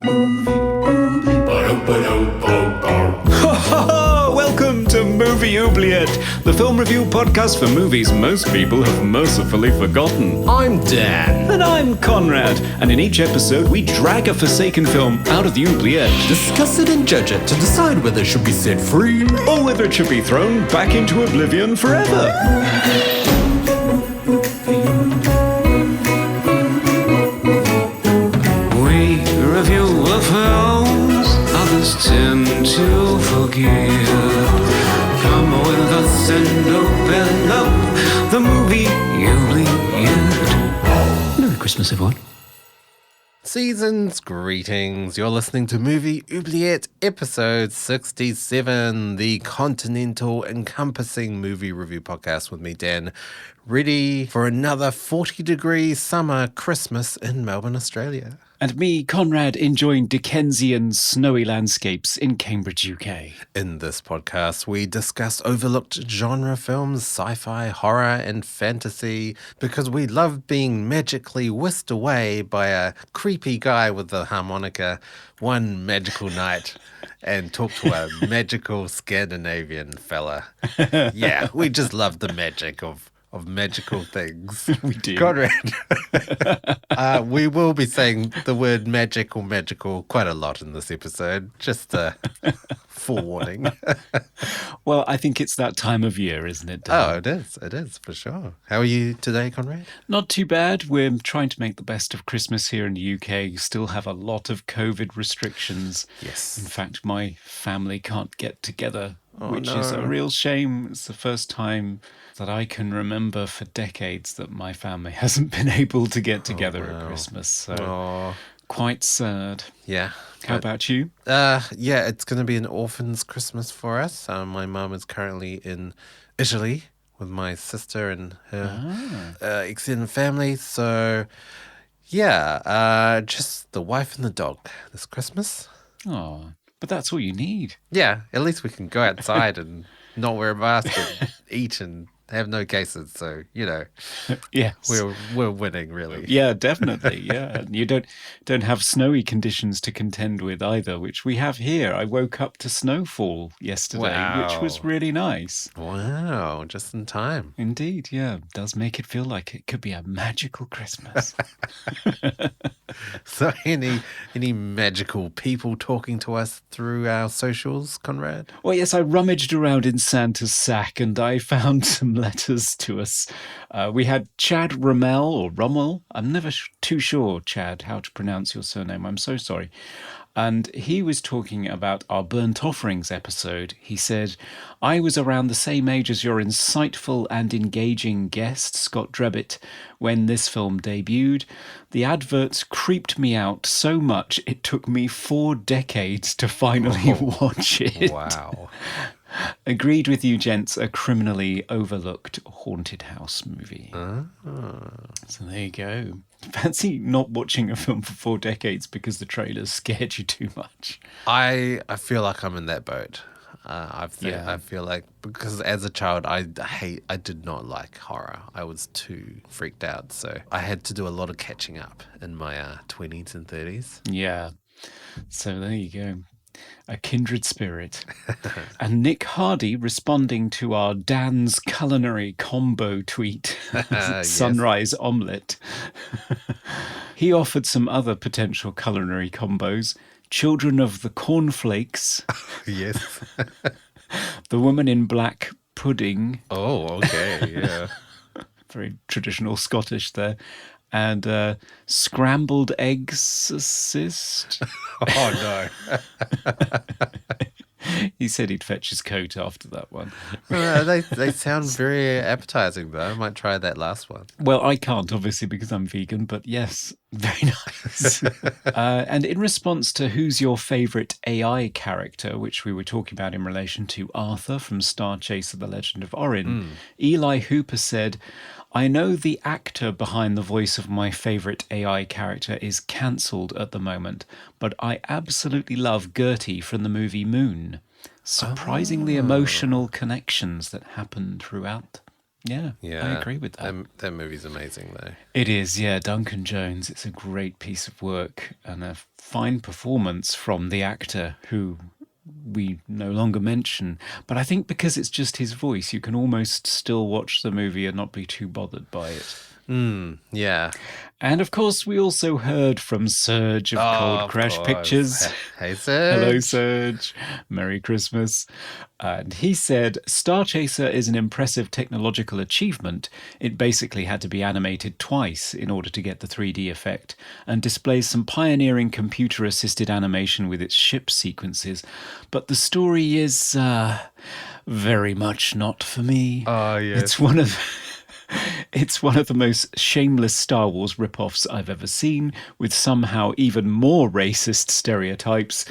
Welcome to Movie Oubliette, the film review podcast for movies most people have mercifully forgotten. I'm Dan. And I'm Conrad, and in each episode we drag a forsaken film out of the oubliette, Discuss it and judge it to decide whether it should be set free or whether it should be thrown back into oblivion forever. We review the films others tend to forgive. Come with us and open up the movie oubliette. Merry Christmas, everyone. Season's greetings. You're listening to Movie Oubliette, episode 67, the continental encompassing movie review podcast with me, Dan, ready for another 40-degree summer Christmas in Melbourne, Australia. And me, Conrad, enjoying Dickensian snowy landscapes in Cambridge, UK. In this podcast, we discuss overlooked genre films, sci-fi, horror, and fantasy, because we love being magically whisked away by a creepy guy with a harmonica one magical night and talk to a magical Scandinavian fella. Yeah, we just love the magic of magical things. We do. Conrad. We will be saying the word magical quite a lot in this episode. Just a forewarning. Well, I think it's that time of year, isn't it, Dan? Oh, it is for sure. How are you today, Conrad? Not too bad. We're trying to make the best of Christmas here in the UK. Still have a lot of COVID restrictions. Yes. In fact, my family can't get together, which no. is a real shame. It's the first time that I can remember for decades that my family hasn't been able to get together at Christmas. So quite sad. Yeah. How about you? Yeah, it's going to be an orphan's Christmas for us. My mum is currently in Italy with my sister and her extended family. So, yeah, just the wife and the dog this Christmas. Oh, but that's all you need. Yeah, at least we can go outside and not wear a mask and eat and have no cases. So, Yes. we're winning, really. Yeah, definitely. Yeah. And you don't have snowy conditions to contend with either, which we have here. I woke up to snowfall yesterday, which was really nice. Wow, just in time. Indeed, yeah. It does make it feel like it could be a magical Christmas. So any magical people talking to us through our socials, Conrad? Well, yes, I rummaged around in Santa's sack and I found some letters to us. We had Chad Rummel. I'm never too sure, Chad, how to pronounce your surname. I'm so sorry. And he was talking about our Burnt Offerings episode. He said, I was around the same age as your insightful and engaging guest, Scott Drebbit, when this film debuted. The adverts creeped me out so much it took me 4 decades to finally watch it. Wow. Agreed with you, gents, a criminally overlooked haunted house movie. So there you go. Fancy not watching a film for 4 decades because the trailers scared you too much. I feel like I'm in that boat. I feel like, because as a child, I did not like horror. I was too freaked out. So I had to do a lot of catching up in my 20s and 30s. Yeah. So there you go. A kindred spirit. And Nick Hardy, responding to our Dan's culinary combo tweet, Sunrise Omelette, he offered some other potential culinary combos. Children of the Cornflakes. Yes. The Woman in Black Pudding. Oh, okay, yeah. Very traditional Scottish there. And Scrambled Eggs Assist. Oh, no. He said he'd fetch his coat after that one. They sound very appetizing, though. I might try that last one. Well, I can't, obviously, because I'm vegan, but yes, very nice. And in response to who's your favourite AI character, which we were talking about in relation to Arthur from Star Chaser, The Legend of Orin, Eli Hooper said, I know the actor behind the voice of my favourite AI character is cancelled at the moment, but I absolutely love Gertie from the movie Moon. Surprisingly emotional connections that happen throughout. Yeah, I Yeah, agree with that. that movie's amazing, though. It is, yeah. Duncan Jones. It's a great piece of work and a fine performance from the actor who we no longer mention. But I think because it's just his voice, you can almost still watch the movie and not be too bothered by it. Yeah. And of course, we also heard from Serge of Cold Of Crash course. Pictures. Hey, Serge. Hello, Serge. Merry Christmas. And he said, Star Chaser is an impressive technological achievement. It basically had to be animated twice in order to get the 3D effect, and displays some pioneering computer-assisted animation with its ship sequences. But the story is very much not for me. Oh, yes. It's one of the most shameless Star Wars rip-offs I've ever seen, with somehow even more racist stereotypes,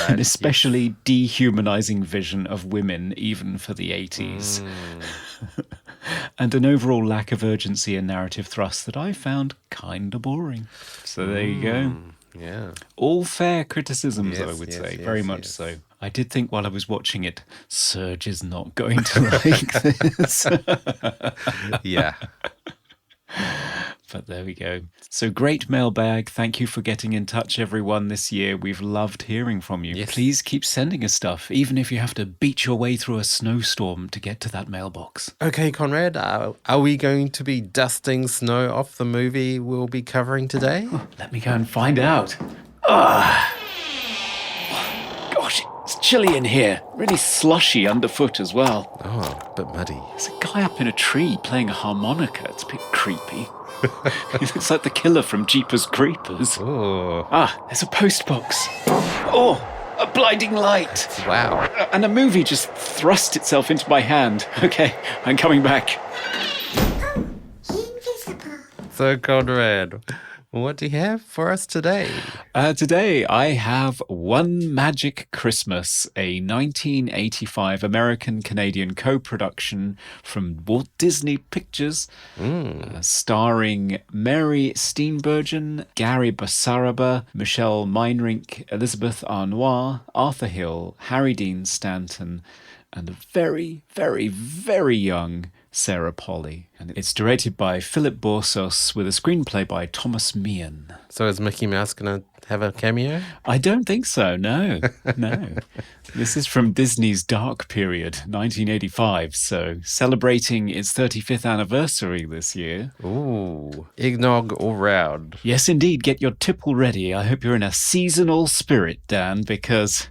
and especially dehumanizing vision of women, even for the 80s. And an overall lack of urgency and narrative thrust that I found kind of boring. So there you go. Yeah. All fair criticisms, I would Yes, say, yes, very much yes. so. I did think while I was watching it, Serge is not going to like this. Yeah. But there we go. So great mailbag. Thank you for getting in touch, everyone, this year. We've loved hearing from you. Yes. Please keep sending us stuff, even if you have to beat your way through a snowstorm to get to that mailbox. Okay, Conrad, are we going to be dusting snow off the movie we'll be covering today? Let me go and find out. Gosh, it's chilly in here. Really slushy underfoot as well. Oh, a bit muddy. There's a guy up in a tree playing a harmonica. It's a bit creepy. He looks like the killer from Jeepers Creepers. Oh, There's a postbox. Oh, a blinding light. wow. And a movie just thrust itself into my hand. Okay, I'm coming back. Invisible. So, Conrad, what do you have for us today? Today I have One Magic Christmas, a 1985 American-Canadian co-production from Walt Disney Pictures, starring Mary Steenburgen, Gary Basaraba, Michelle Meinrich, Elisabeth Harnois, Arthur Hill, Harry Dean Stanton, and a very, very, very young Sarah Polley. And it's directed by Philip Borsos with a screenplay by Thomas Meehan. So, is Mickey Mouse going to have a cameo? I don't think so, no. This is from Disney's dark period, 1985, so celebrating its 35th anniversary this year. Ooh, eggnog all round. Yes, indeed, get your tipple ready. I hope you're in a seasonal spirit, Dan, because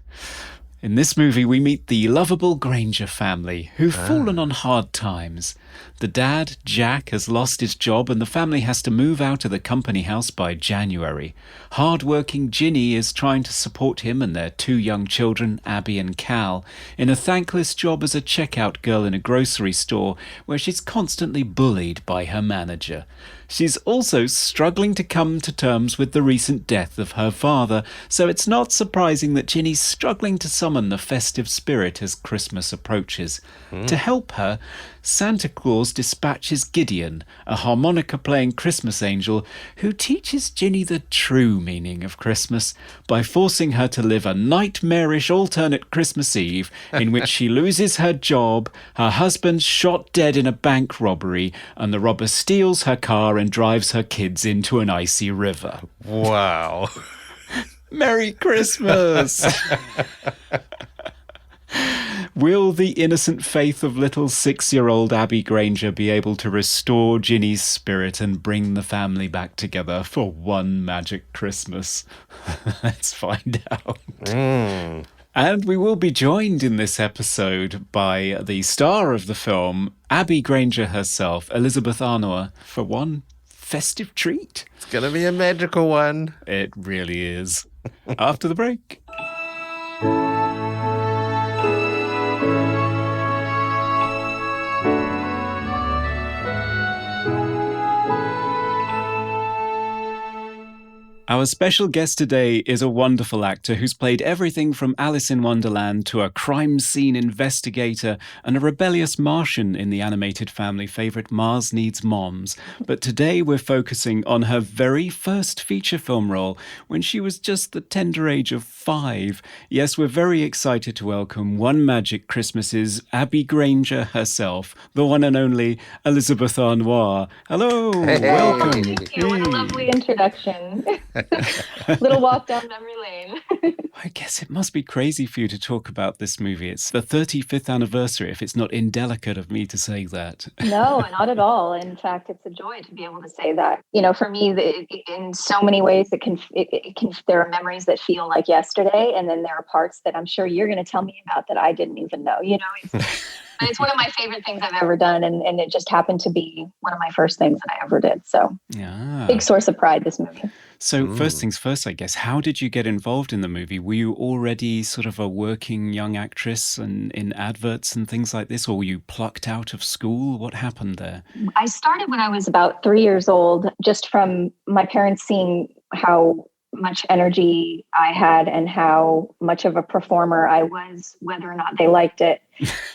in this movie we meet the lovable Grainger family who've fallen on hard times. The dad, Jack, has lost his job and the family has to move out of the company house by January. Hard-working Ginny is trying to support him and their two young children, Abbie and Cal, in a thankless job as a checkout girl in a grocery store where she's constantly bullied by her manager. She's also struggling to come to terms with the recent death of her father, so it's not surprising that Ginny's struggling to summon the festive spirit as Christmas approaches. To help her, Santa Claus dispatches Gideon, a harmonica-playing Christmas angel, who teaches Ginny the true meaning of Christmas by forcing her to live a nightmarish alternate Christmas Eve in which she loses her job, her husband's shot dead in a bank robbery, and the robber steals her car and drives her kids into an icy river. Wow. Merry Christmas! Will the innocent faith of little 6-year-old Abbie Grainger be able to restore Ginny's spirit and bring the family back together for one magic Christmas? Let's find out. And we will be joined in this episode by the star of the film, Abbie Grainger herself, Elisabeth Harnois, for one festive treat. It's going to be a magical one. It really is. After the break. Our special guest today is a wonderful actor who's played everything from Alice in Wonderland to a crime scene investigator and a rebellious Martian in the animated family favourite Mars Needs Moms. But today we're focusing on her very first feature film role when she was just the tender age of 5. Yes, we're very excited to welcome One Magic Christmas's Abbie Grainger herself, the one and only Elisabeth Harnois. Hello, welcome. Thank you. What a lovely introduction. Little walk down memory lane. I guess it must be crazy for you to talk about this movie. It's the 35th anniversary, if it's not indelicate of me to say that. No, not at all. In fact, it's a joy to be able to say that. You know, for me, in so many ways, there are memories that feel like yesterday, and then there are parts that I'm sure you're going to tell me about that I didn't even know. You know, it's one of my favorite things I've ever done, and it just happened to be one of my first things that I ever did. So, big source of pride, this movie. So first things first, I guess, how did you get involved in the movie? Were you already sort of a working young actress and in adverts and things like this, or were you plucked out of school? What happened there? I started when I was about 3 years old, just from my parents seeing how much energy I had and how much of a performer I was, whether or not they liked it.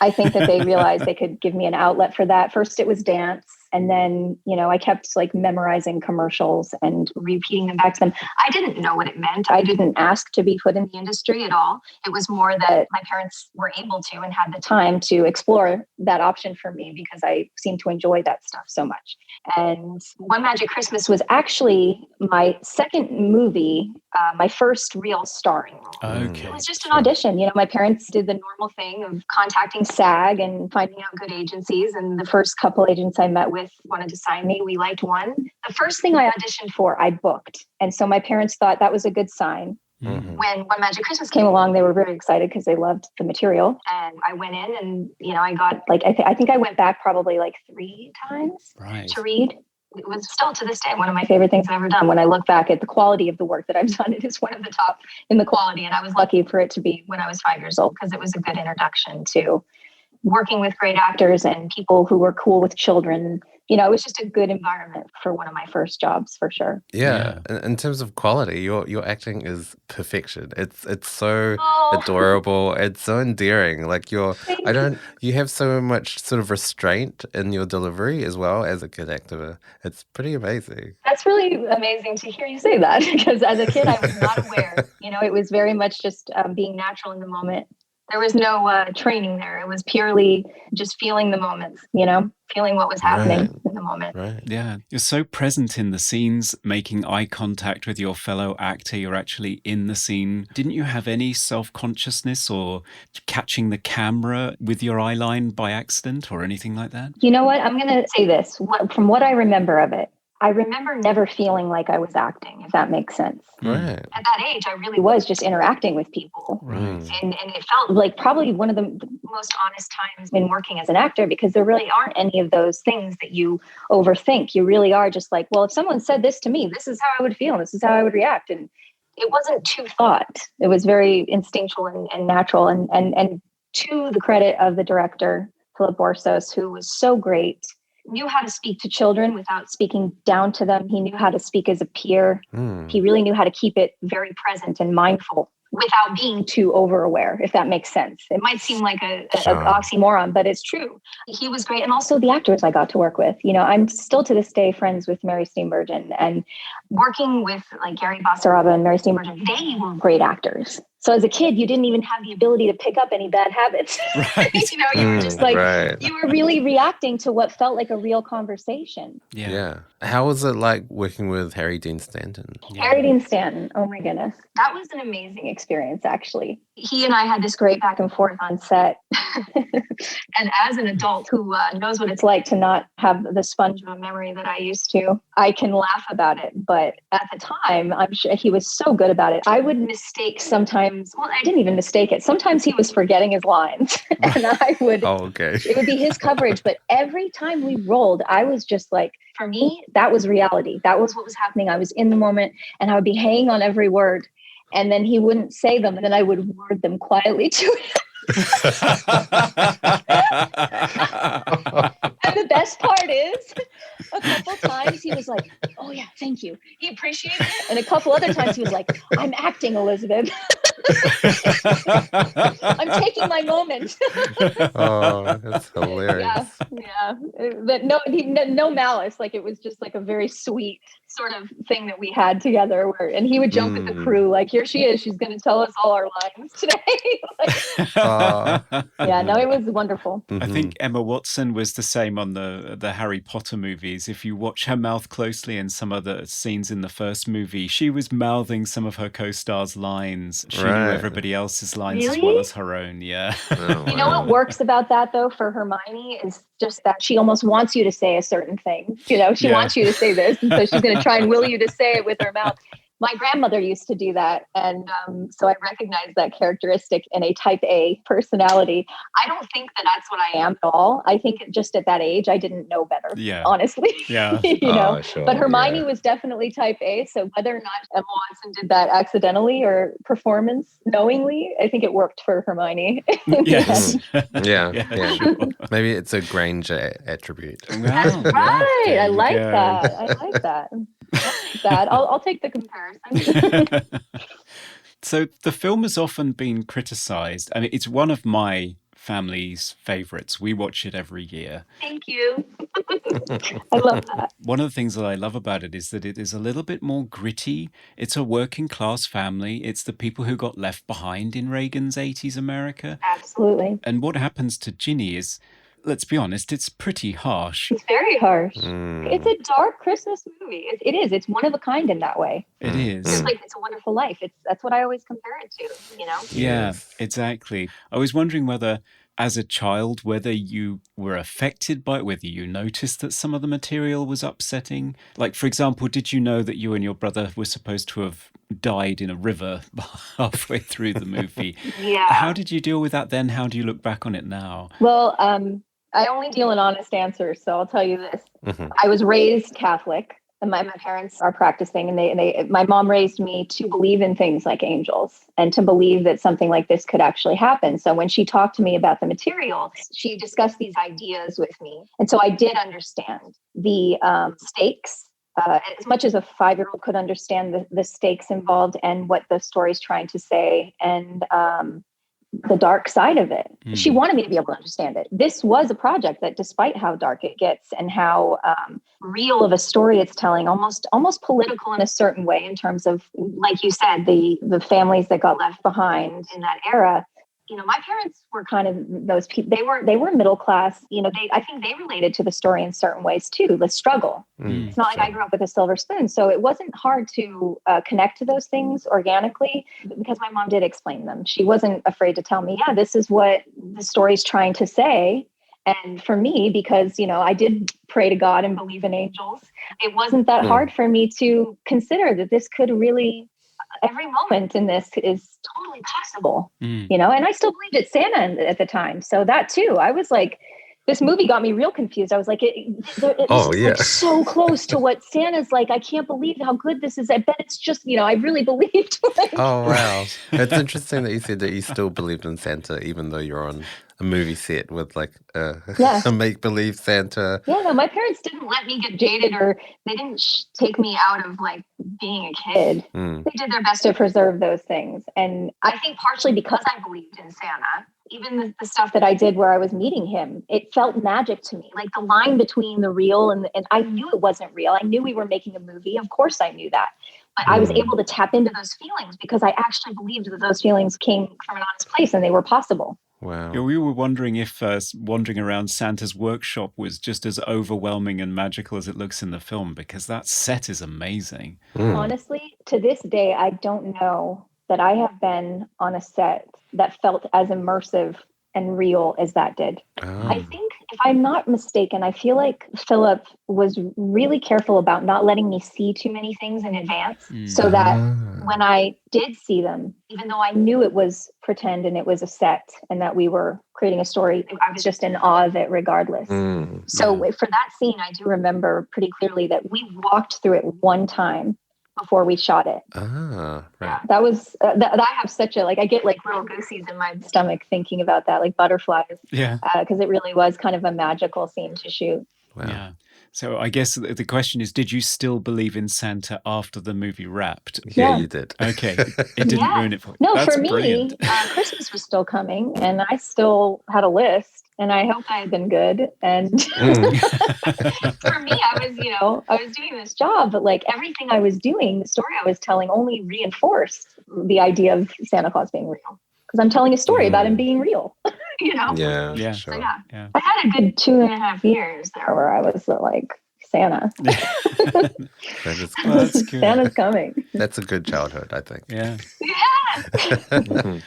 I think that they realized they could give me an outlet for that. First, it was dance. And then, you know, I kept like memorizing commercials and repeating them back to them. I didn't know what it meant. I didn't ask to be put in the industry at all. It was more that my parents were able to and had the time to explore that option for me because I seemed to enjoy that stuff so much. And One Magic Christmas was actually my second movie, my first real starring role. Okay. It was just an audition. You know, my parents did the normal thing of contacting SAG and finding out good agencies. And the first couple agents I met with wanted to sign me. We liked one. The first thing I auditioned for, I booked. And so my parents thought that was a good sign. Mm-hmm. When One Magic Christmas came along, they were very excited because they loved the material. And I went in and, you know, I got like, I think I went back probably like 3 times to read. It was still to this day one of my favorite things I've ever done. When I look back at the quality of the work that I've done, it is one of the top in the quality. And I was lucky for it to be when I was 5 years old because it was a good introduction to working with great actors and people who were cool with children. You know, it was just a good environment for one of my first jobs, for sure. Yeah. In terms of quality, your acting is perfection. It's so adorable. It's so endearing. Like you have so much sort of restraint in your delivery as well as a kid actor. It's pretty amazing. That's really amazing to hear you say that because as a kid, I was not aware. You know, it was very much just being natural in the moment. There was no training there. It was purely just feeling the moments, you know, feeling what was happening in the moment. Right. Yeah. You're so present in the scenes, making eye contact with your fellow actor. You're actually in the scene. Didn't you have any self-consciousness or catching the camera with your eye line by accident or anything like that? You know what? I'm going to say this. From what I remember of it, I remember never feeling like I was acting, if that makes sense. Right. At that age, I really was just interacting with people. Right. And it felt like probably one of the most honest times in working as an actor because there really aren't any of those things that you overthink. You really are just like, well, if someone said this to me, this is how I would feel. This is how I would react. And it wasn't too thought. It was very instinctual and natural. And to the credit of the director, Philip Borsos, who was so great, knew how to speak to children without speaking down to them. He knew how to speak as a peer. He really knew how to keep it very present and mindful without being too over-aware, if that makes sense. It might seem like an oxymoron, but it's true. He was great. And also the actors I got to work with. You know, I'm still to this day friends with Mary Steenburgen, and working with like Gary Basaraba and Mary Steenburgen, they were great actors. So as a kid, you didn't even have the ability to pick up any bad habits. Right. You know, you were just like, you were really reacting to what felt like a real conversation. Yeah. How was it like working with Harry Dean Stanton? Harry Dean Stanton, oh my goodness. That was an amazing experience, actually. He and I had this great back and forth on set. And as an adult who knows what it's like to not have the sponge of a memory that I used to, I can laugh about it. But at the time, I'm sure he was so good about it. I would mistake sometimes, well, I didn't even mistake it. Sometimes he was forgetting his lines. And I would, it would be his coverage. But every time we rolled, I was just like, for me, that was reality. That was what was happening. I was in the moment and I would be hanging on every word. And then he wouldn't say them. And then I would word them quietly to him. And the best part is, a couple times he was like, "Oh yeah, thank you." He appreciated it, and a couple other times he was like, "I'm acting, Elizabeth. I'm taking my moment." Oh, that's hilarious. Yeah. But no malice. Like it was just like a very sweet sort of thing that we had together. And he would jump with the crew, like, "Here she is. She's going to tell us all our lines today." Yeah, no, it was wonderful. I think Emma Watson was the same on the Harry Potter movies. If you watch her mouth closely in some of the scenes in the first movie, she was mouthing some of her co-stars' lines. She knew everybody else's lines as well as her own. Yeah. Oh, You know what works about that though for Hermione is just that she almost wants you to say a certain thing. You know, she wants you to say this, and so she's going to try and will you to say it with her mouth. My grandmother used to do that. And so I recognize that characteristic in a type A personality. I don't think that that's what I am at all. I think just at that age, I didn't know better, honestly. Yeah. You know, but Hermione was definitely type A. So whether or not Emma Watson did that accidentally or performance knowingly, I think it worked for Hermione. Yes. Yeah. Sure. Maybe it's a Grainger attribute. That's right. I like that. I like that. I'll take the comparison. So the film has often been criticized. I mean, it's one of my family's favorites. We watch it every year. Thank you. I love that. One of the things that I love about it is that it is a little bit more gritty. It's a working class family. It's the people who got left behind in Reagan's 80s America. Absolutely. And what happens to Ginny is, let's be honest, it's pretty harsh. It's very harsh. It's a dark Christmas movie. It is. It's one of a kind in that way. It is. Just like It's a Wonderful Life. That's what I always compare it to, you know? Yeah, exactly. I was wondering whether, as a child, whether you were affected by it, whether you noticed that some of the material was upsetting. Like, for example, did you know that you and your brother were supposed to have died in a river halfway through the movie? Yeah. How did you deal with that then? How do you look back on it now? Well, I only deal in honest answers, so I'll tell you this. I was raised Catholic, and my parents are practicing, and my mom raised me to believe in things like angels and to believe that something like this could actually happen. So when she talked to me about the material, she discussed these ideas with me. And so I did understand the stakes, as much as a 5-year-old could understand the stakes involved and what the story's trying to say, and the dark side of it. She wanted me to be able to understand it. This was a project that, despite how dark it gets and how real of a story it's telling, almost political in a certain way, in terms of, like you said, the families that got left behind in that era. You know, my parents were kind of those people. They were middle class. You know, I think they related to the story in certain ways too. The struggle. It's not like I grew up with a silver spoon, so it wasn't hard to connect to those things organically, because my mom did explain them. She wasn't afraid to tell me, "Yeah, this is what the story's trying to say." And for me, because, you know, I did pray to God and believe in angels, it wasn't that hard for me to consider that this could really. Every moment in this is totally possible, you know, and I still believed it's Santa at the time. So that too, I was like, this movie got me real confused. I was like, it's like so close to what Santa's like. I can't believe how good this is. I bet it's just, you know, I really believed. Oh, wow. It's interesting that you said that you still believed in Santa, even though you're on a movie set with like a make-believe Santa. Yeah, no, my parents didn't let me get jaded, or they didn't take me out of like being a kid. They did their best to preserve those things. And I think partially because I believed in Santa, even the stuff that I did where I was meeting him, it felt magic to me. Like the line between the real and I knew it wasn't real. I knew we were making a movie. Of course I knew that. But I was able to tap into those feelings because I actually believed that those feelings came from an honest place and they were possible. Wow. Yeah, we were wondering if wandering around Santa's workshop was just as overwhelming and magical as it looks in the film, because that set is amazing. Honestly, to this day, I don't know that I have been on a set that felt as immersive and real as that did. I think, if I'm not mistaken, I feel like Philip was really careful about not letting me see too many things in advance, so that when I did see them, even though I knew it was pretend and it was a set and that we were creating a story, I was just in awe of it regardless. So for that scene, I do remember pretty clearly that we walked through it one time before we shot it. Ah, right. Yeah, that was I have such a I get like little goosies in my stomach thinking about that, like butterflies. Yeah. Because it really was kind of a magical scene to shoot. Wow. Yeah. So I guess the question is, did you still believe in Santa after the movie wrapped? Yeah, you did. Okay. It didn't ruin it for you. No, That's for me, brilliant. Christmas was still coming, and I still had a list, and I hoped I had been good. And for me, I was doing this job, but like everything I was doing, the story I was telling only reinforced the idea of Santa Claus being real. Because I'm telling a story about him being real, Yeah, Yeah. sure. So, yeah. I had a good 2.5 years there where I was like, Santa. That is Well, that's good. Santa's coming. That's a good childhood, I think. Yeah. Yeah.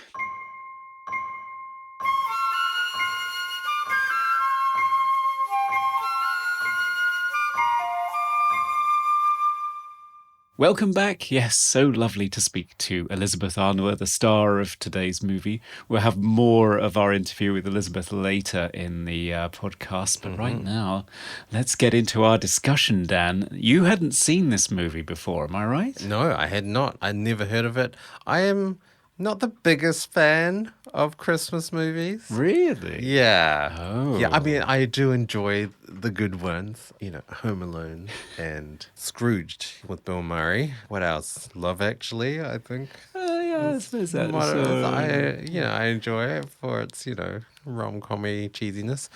Welcome back. Yes, so lovely to speak to Elisabeth Harnois, the star of today's movie. We'll have more of our interview with Elisabeth later in the podcast, but right now, let's get into our discussion, Dan. You hadn't seen this movie before, am I right? No, I had not. I'd never heard of it. I am not the biggest fan of Christmas movies. Really? Yeah. Oh. Yeah, I mean, I do enjoy the good ones, Home Alone and Scrooged with Bill Murray. What else? Love Actually, I think. Yeah, I suppose that's... I enjoy it for its, rom-commy cheesiness.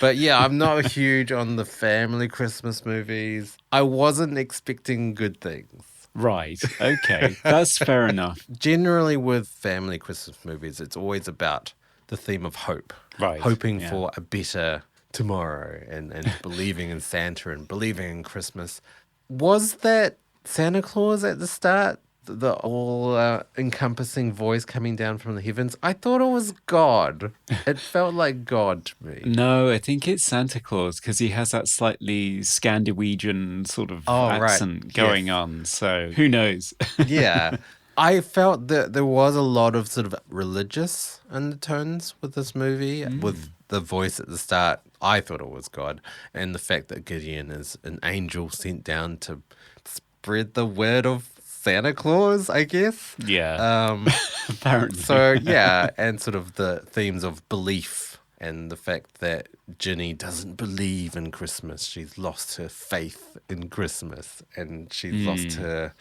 But yeah, I'm not huge on the family Christmas movies. I wasn't expecting good things. Right, okay, that's fair enough. Generally with family Christmas movies, it's always about the theme of hope. Right, Hoping yeah. for a better tomorrow and believing in Santa and believing in Christmas. Was that Santa Claus at the start? The all-encompassing voice coming down from the heavens? I thought it was God. It felt like God to me. No, I think it's Santa Claus because he has that slightly Scandinavian sort of accent going on. So who knows? Yeah. I felt that there was a lot of sort of religious undertones with this movie, with the voice at the start. I thought it was God. And the fact that Gideon is an angel sent down to spread the word of Santa Claus, I guess. Yeah. Apparently. So, yeah, and sort of the themes of belief and the fact that Ginny doesn't believe in Christmas. She's lost her faith in Christmas and she's lost her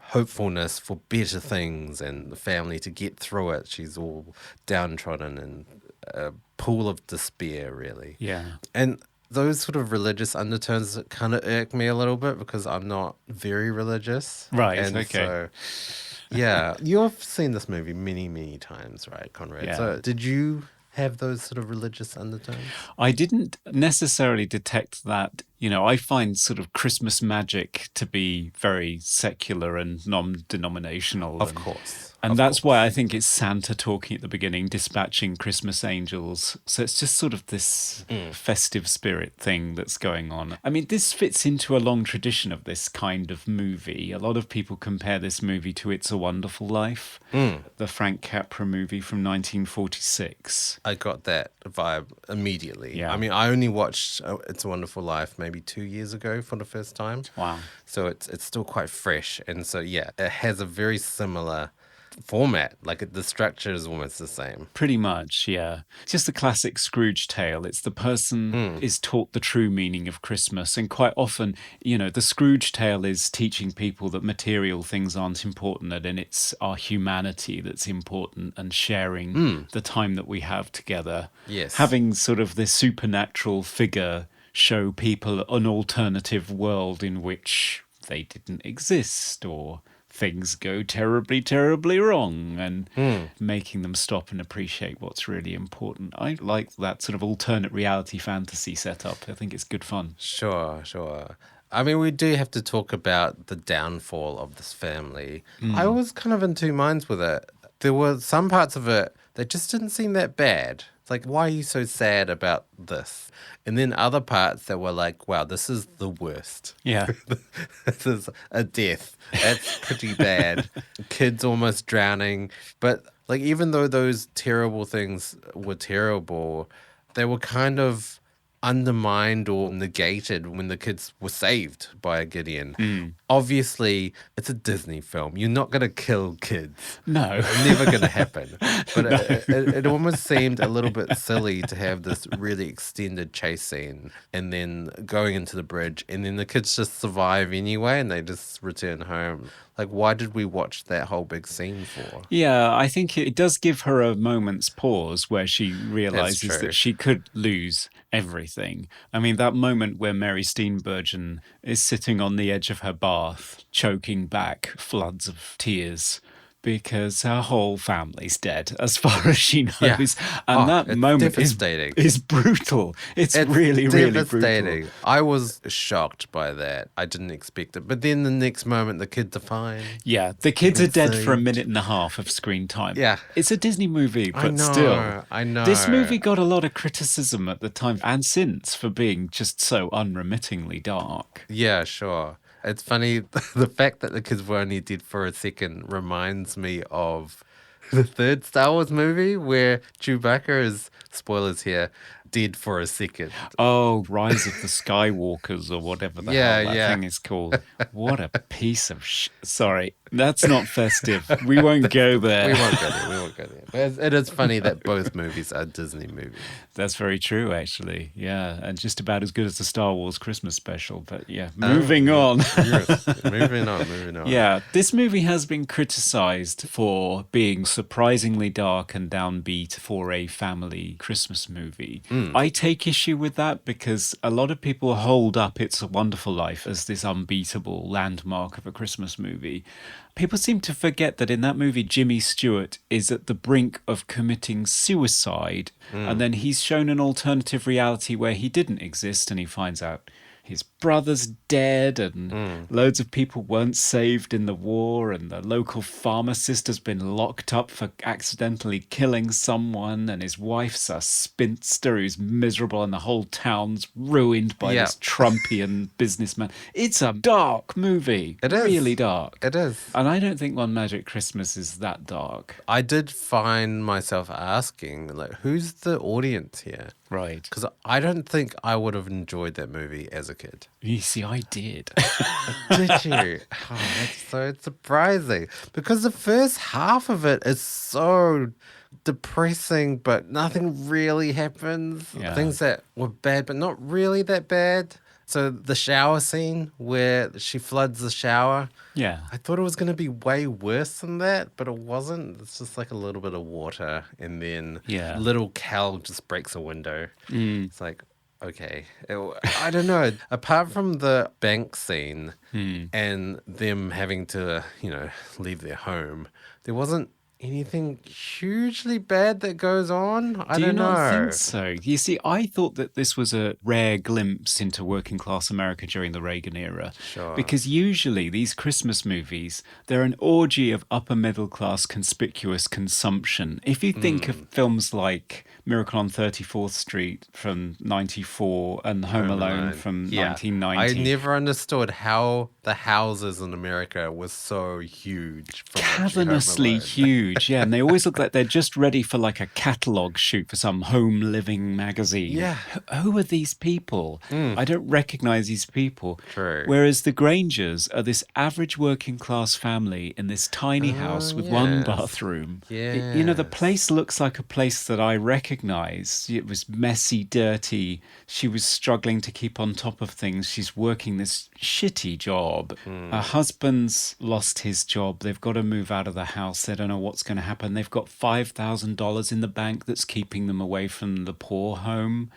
hopefulness for better things and the family to get through it. She's all downtrodden and a pool of despair, really. Yeah. And those sort of religious undertones kind of irk me a little bit because I'm not very religious. Right, and okay. So, yeah, you've seen this movie many, many times, right, Conrad? Yeah. So did you have those sort of religious undertones? I didn't necessarily detect that. I find sort of Christmas magic to be very secular and non-denominational. Of course. And that's why I think it's Santa talking at the beginning, dispatching Christmas angels. So it's just sort of this festive spirit thing that's going on. I mean, this fits into a long tradition of this kind of movie. A lot of people compare this movie to It's a Wonderful Life, the Frank Capra movie from 1946. I got that vibe immediately. Yeah. I mean, I only watched It's a Wonderful Life maybe 2 years ago for the first time. Wow. So it's still quite fresh. And so, yeah, it has a very similar format. Like the structure is almost the same. Pretty much, yeah. It's just the classic Scrooge tale. It's the person is taught the true meaning of Christmas. And quite often, the Scrooge tale is teaching people that material things aren't important and it's our humanity that's important and sharing the time that we have together. Yes. Having sort of this supernatural figure show people an alternative world in which they didn't exist or things go terribly, terribly wrong and making them stop and appreciate what's really important. I like that sort of alternate reality fantasy setup. I think it's good fun. Sure. I mean, we do have to talk about the downfall of this family. I was kind of in two minds with it. There were some parts of it that just didn't seem that bad. It's like, why are you so sad about this? And then other parts that were like, wow, this is the worst. Yeah. This is a death. That's pretty bad. Kids almost drowning. But like, even though those terrible things were terrible, they were kind of undermined or negated when the kids were saved by Gideon. Obviously, it's a Disney film. You're not going to kill kids. No. It's never going to happen. But No. it almost seemed a little bit silly to have this really extended chase scene and then going into the bridge and then the kids just survive anyway and they just return home. Like, why did we watch that whole big scene for? Yeah, I think it does give her a moment's pause where she realizes true. that she could lose everything. I mean, that moment where Mary Steenburgen is sitting on the edge of her bath, choking back floods of tears because her whole family's dead, as far as she knows. Yeah. And that it's moment devastating. is brutal. It's really, really devastating. brutal. I was shocked by that. I didn't expect it. But then the next moment, the kids are fine. Yeah, the kids are dead for a Saved. minute and a half of screen time. Yeah. It's a Disney movie, but I know. still. I know. This movie got a lot of criticism at the time and since for being just so unremittingly dark. Yeah, sure. It's funny, the fact that the kids were only dead for a second reminds me of the third Star Wars movie where Chewbacca is, spoilers here, dead for a second. Oh, Rise of the Skywalkers or whatever the hell that Yeah. thing is called. What a piece of Sorry, that's not festive. We won't go there. We won't go there. But it is funny that both movies are Disney movies. That's very true, actually. Yeah, and just about as good as the Star Wars Christmas special. But yeah, moving on. Yes. Moving on. Yeah, this movie has been criticized for being surprisingly dark and downbeat for a family Christmas movie. I take issue with that because a lot of people hold up It's a Wonderful Life as this unbeatable landmark of a Christmas movie. People seem to forget that in that movie, Jimmy Stewart is at the brink of committing suicide, and then he's shown an alternative reality where he didn't exist, and he finds out his brother's dead and loads of people weren't saved in the war and the local pharmacist has been locked up for accidentally killing someone and his wife's a spinster who's miserable and the whole town's ruined by this Trumpian businessman. It's a dark movie. It is. Really dark. It is. And I don't think One Magic Christmas is that dark. I did find myself asking, like, who's the audience here? Right. Because I don't think I would have enjoyed that movie as a kid. You see, I did. Did you? Oh, that's so surprising. Because the first half of it is so depressing, but nothing really happens. Yeah. Things that were bad, but not really that bad. So the shower scene where she floods the shower, Yeah. I thought it was going to be way worse than that, but it wasn't. It's just like a little bit of water, and then Yeah. little Cal just breaks a window. It's like, okay. I don't know. Apart from the bank scene and them having to, leave their home, there wasn't anything hugely bad that goes on. I Do you don't know. not think so? You see, I thought that this was a rare glimpse into working class America during the Reagan era. Sure. Because usually these Christmas movies, they're an orgy of upper middle class conspicuous consumption. If you think of films like Miracle on 34th Street from 94 and Home Alone from Yeah. 1990. I never understood how the houses in America were so huge. From watching Home Cavernously Alone. huge, yeah, and they always look like they're just ready for like a catalogue shoot for some home living magazine. Yeah. Who are these people? I don't recognize these people. True. Whereas the Graingers are this average working class family in this tiny house with one yes. bathroom. The Yes. place looks like a place that I recognize. It was messy, dirty. She was struggling to keep on top of things. She's working this shitty job. Her husband's lost his job. They've got to move out of the house. They don't know what's going to happen. They've got $5,000 in the bank that's keeping them away from the poor home.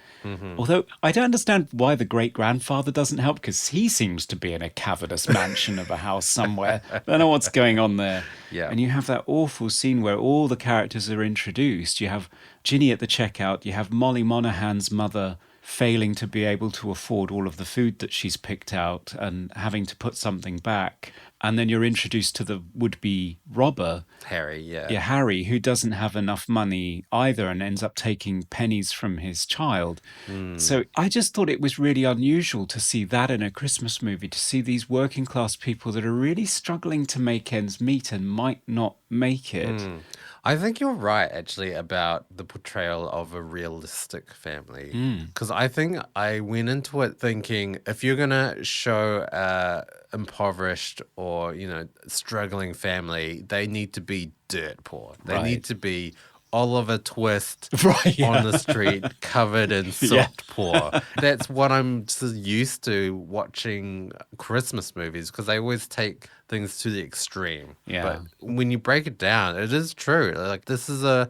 Although I don't understand why the great-grandfather doesn't help, because he seems to be in a cavernous mansion of a house somewhere. I don't know what's going on there. Yeah. And you have that awful scene where all the characters are introduced. You have Ginny at the checkout. You have Molly Monaghan's mother failing to be able to afford all of the food that she's picked out and having to put something back. And then you're introduced to the would-be robber, Harry, yeah. Harry, who doesn't have enough money either and ends up taking pennies from his child. So I just thought it was really unusual to see that in a Christmas movie, to see these working class people that are really struggling to make ends meet and might not make it. I think you're right, actually, about the portrayal of a realistic family. Because I think I went into it thinking if you're going to show a impoverished or, struggling family, they need to be dirt poor. They need to be Oliver Twist Right, on yeah. the street covered in soot Yeah. poor. That's what I'm so used to watching Christmas movies because they always take things to the extreme. Yeah. But when you break it down, it is true. Like this is a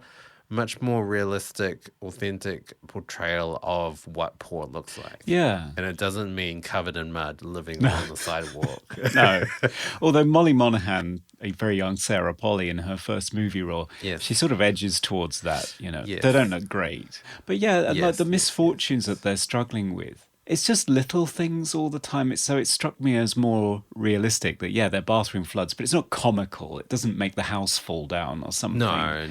much more realistic, authentic portrayal of what poor looks like. Yeah. And it doesn't mean covered in mud living on the sidewalk. No. Although Molly Monaghan, a very young Sarah Polley in her first movie role, Yes. she sort of edges towards that, Yes. They don't look great. But yeah, like Yes, the yes, misfortunes that they're struggling with. It's just little things all the time. So it struck me as more realistic that, their bathroom floods, but it's not comical. It doesn't make the house fall down or something. No.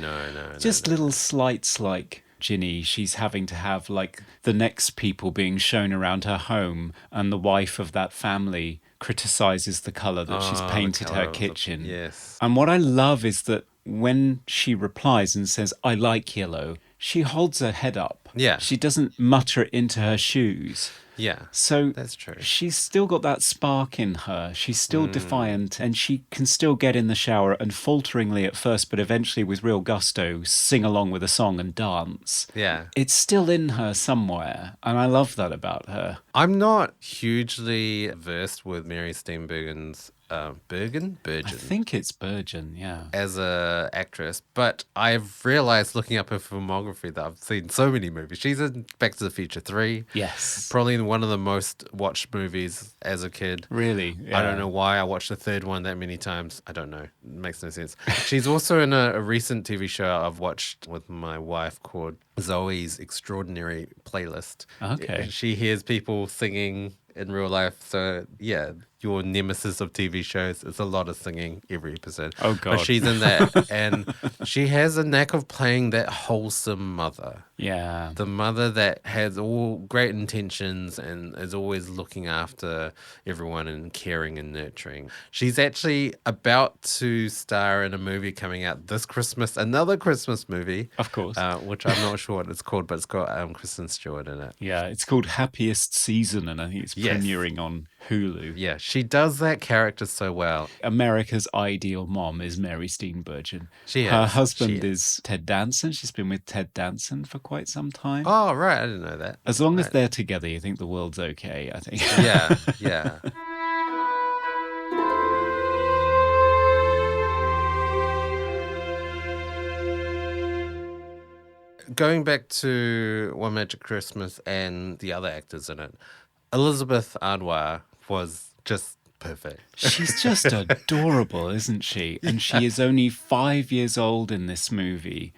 Just little slights like Ginny, she's having to have like the next people being shown around her home, and the wife of that family criticizes the colour that she's the painted colour her of the- kitchen. yes. And what I love is that when she replies and says, I like yellow, she holds her head up. Yeah. She doesn't mutter it into her shoes. Yeah. So That's true. she's still got that spark in her. She's still defiant, and she can still get in the shower and falteringly at first, but eventually with real gusto, sing along with a song and dance. Yeah. It's still in her somewhere, and I love that about her. I'm not hugely versed with Mary Steenburgen's Bergen? I Bergen. think it's Burgeon, yeah. As a actress, but I've realized looking up her filmography that I've seen so many movies. She's in Back to the Future 3. Yes. Probably one of the most watched movies as a kid. Really? I don't know why I watched the third one that many times. I don't know. It makes no sense. She's also in a recent TV show I've watched with my wife called Zoe's Extraordinary Playlist. Okay. She hears people singing in real life. So, yeah, your nemesis of TV shows is a lot of singing every episode. Oh, God. But she's in that. And she has a knack of playing that wholesome mother. Yeah. The mother that has all great intentions and is always looking after everyone and caring and nurturing. She's actually about to star in a movie coming out this Christmas, another Christmas movie. Of course. Which I'm not sure what it's called, but it's got Kristen Stewart in it. Yeah, it's called Happiest Season, and I think it's Yes. premiering on Hulu. Yeah, she does that character so well. America's ideal mom is Mary Steenburgen. She Her is. husband She is Ted Danson. She's been with Ted Danson for quite some time. Oh, right. I didn't know that. As long as Right. they're together, you think the world's okay, I think. Yeah, yeah. Going back to One Magic Christmas and the other actors in it, Elisabeth Harnois was just perfect. She's just adorable, isn't she? And she is only 5 years old in this movie.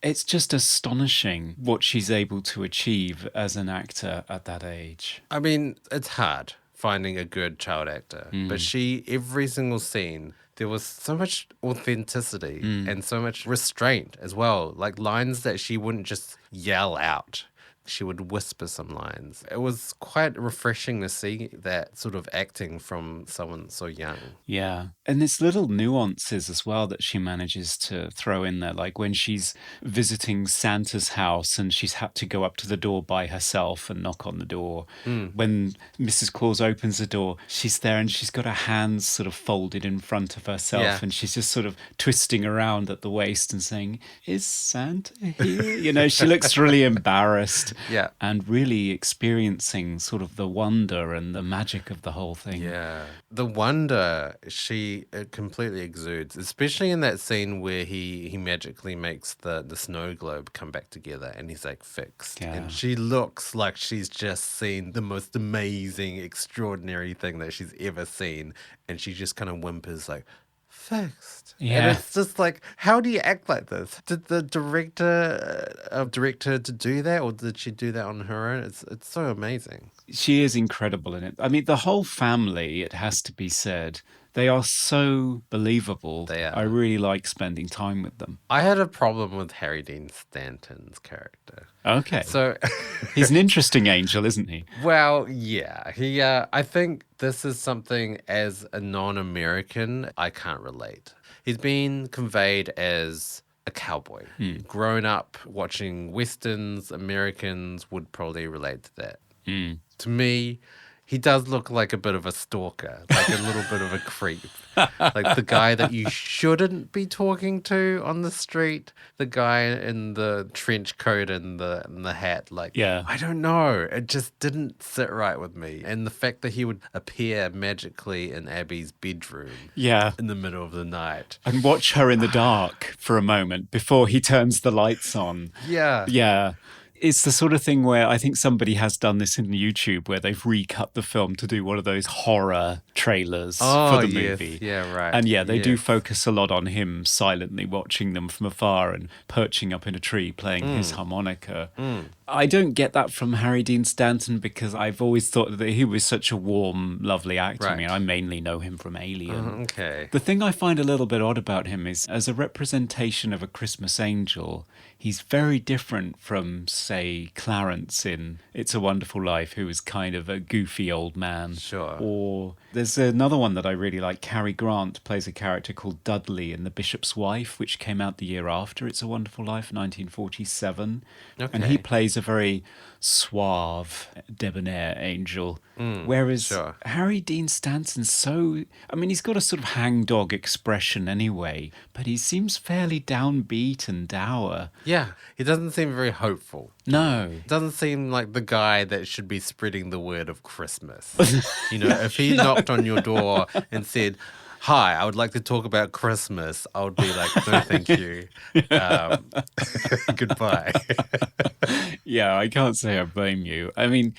It's just astonishing what she's able to achieve as an actor at that age. I mean, it's hard finding a good child actor, but every single scene, there was so much authenticity and so much restraint as well. Like lines that she wouldn't just yell out. She would whisper some lines. It was quite refreshing to see that sort of acting from someone so young. Yeah. And it's little nuances as well that she manages to throw in there. Like when she's visiting Santa's house and she's had to go up to the door by herself and knock on the door. When Mrs. Claus opens the door, she's there and she's got her hands sort of folded in front of herself. Yeah. And she's just sort of twisting around at the waist and saying, "Is Santa here?" She looks really embarrassed. Yeah. And really experiencing sort of the wonder and the magic of the whole thing. Yeah. The wonder it completely exudes, especially in that scene where he magically makes the snow globe come back together and he's like fixed. Yeah. And she looks like she's just seen the most amazing, extraordinary thing that she's ever seen. And she just kind of whimpers like, fixed. Yeah. And it's just like, how do you act like this? Did the director direct her to do that, or did she do that on her own? It's so amazing. She is incredible in it. I mean, the whole family, it has to be said, they are so believable. They are. I really like spending time with them. I had a problem with Harry Dean Stanton's character. Okay. So, He's an interesting angel, isn't he? well, yeah, he. I think this is something as a non-American I can't relate. He's been conveyed as a cowboy. Grown up watching Westerns, Americans would probably relate to that. To me, he does look like a bit of a stalker, like a little bit of a creep. Like the guy that you shouldn't be talking to on the street, the guy in the trench coat and the hat. Like, Yeah. I don't know. It just didn't sit right with me. And the fact that he would appear magically in Abbie's bedroom Yeah. in the middle of the night. And watch her in the dark for a moment before he turns the lights on. Yeah. Yeah. It's the sort of thing where I think somebody has done this in YouTube where they've recut the film to do one of those horror trailers for the movie. Yeah, right. And yeah, they do focus a lot on him silently watching them from afar and perching up in a tree playing his harmonica. I don't get that from Harry Dean Stanton because I've always thought that he was such a warm, lovely actor. I Right. mean, I mainly know him from Alien. Okay. The thing I find a little bit odd about him is, as a representation of a Christmas angel, he's very different from, say, Clarence in It's a Wonderful Life, who is kind of a goofy old man. Sure. Or there's another one that I really like. Cary Grant plays a character called Dudley in The Bishop's Wife, which came out the year after It's a Wonderful Life, 1947. And he Okay. plays a very suave, debonair angel. Whereas Harry Dean Stanton's I mean, he's got a sort of hangdog expression anyway, but he seems fairly downbeat and dour. Yeah, he doesn't seem very hopeful. No. Doesn't seem like the guy that should be spreading the word of Christmas. If he knocked on your door and said, "Hi, I would like to talk about Christmas," I would be like, "No, thank you. Goodbye." Yeah, I can't say I blame you. I mean,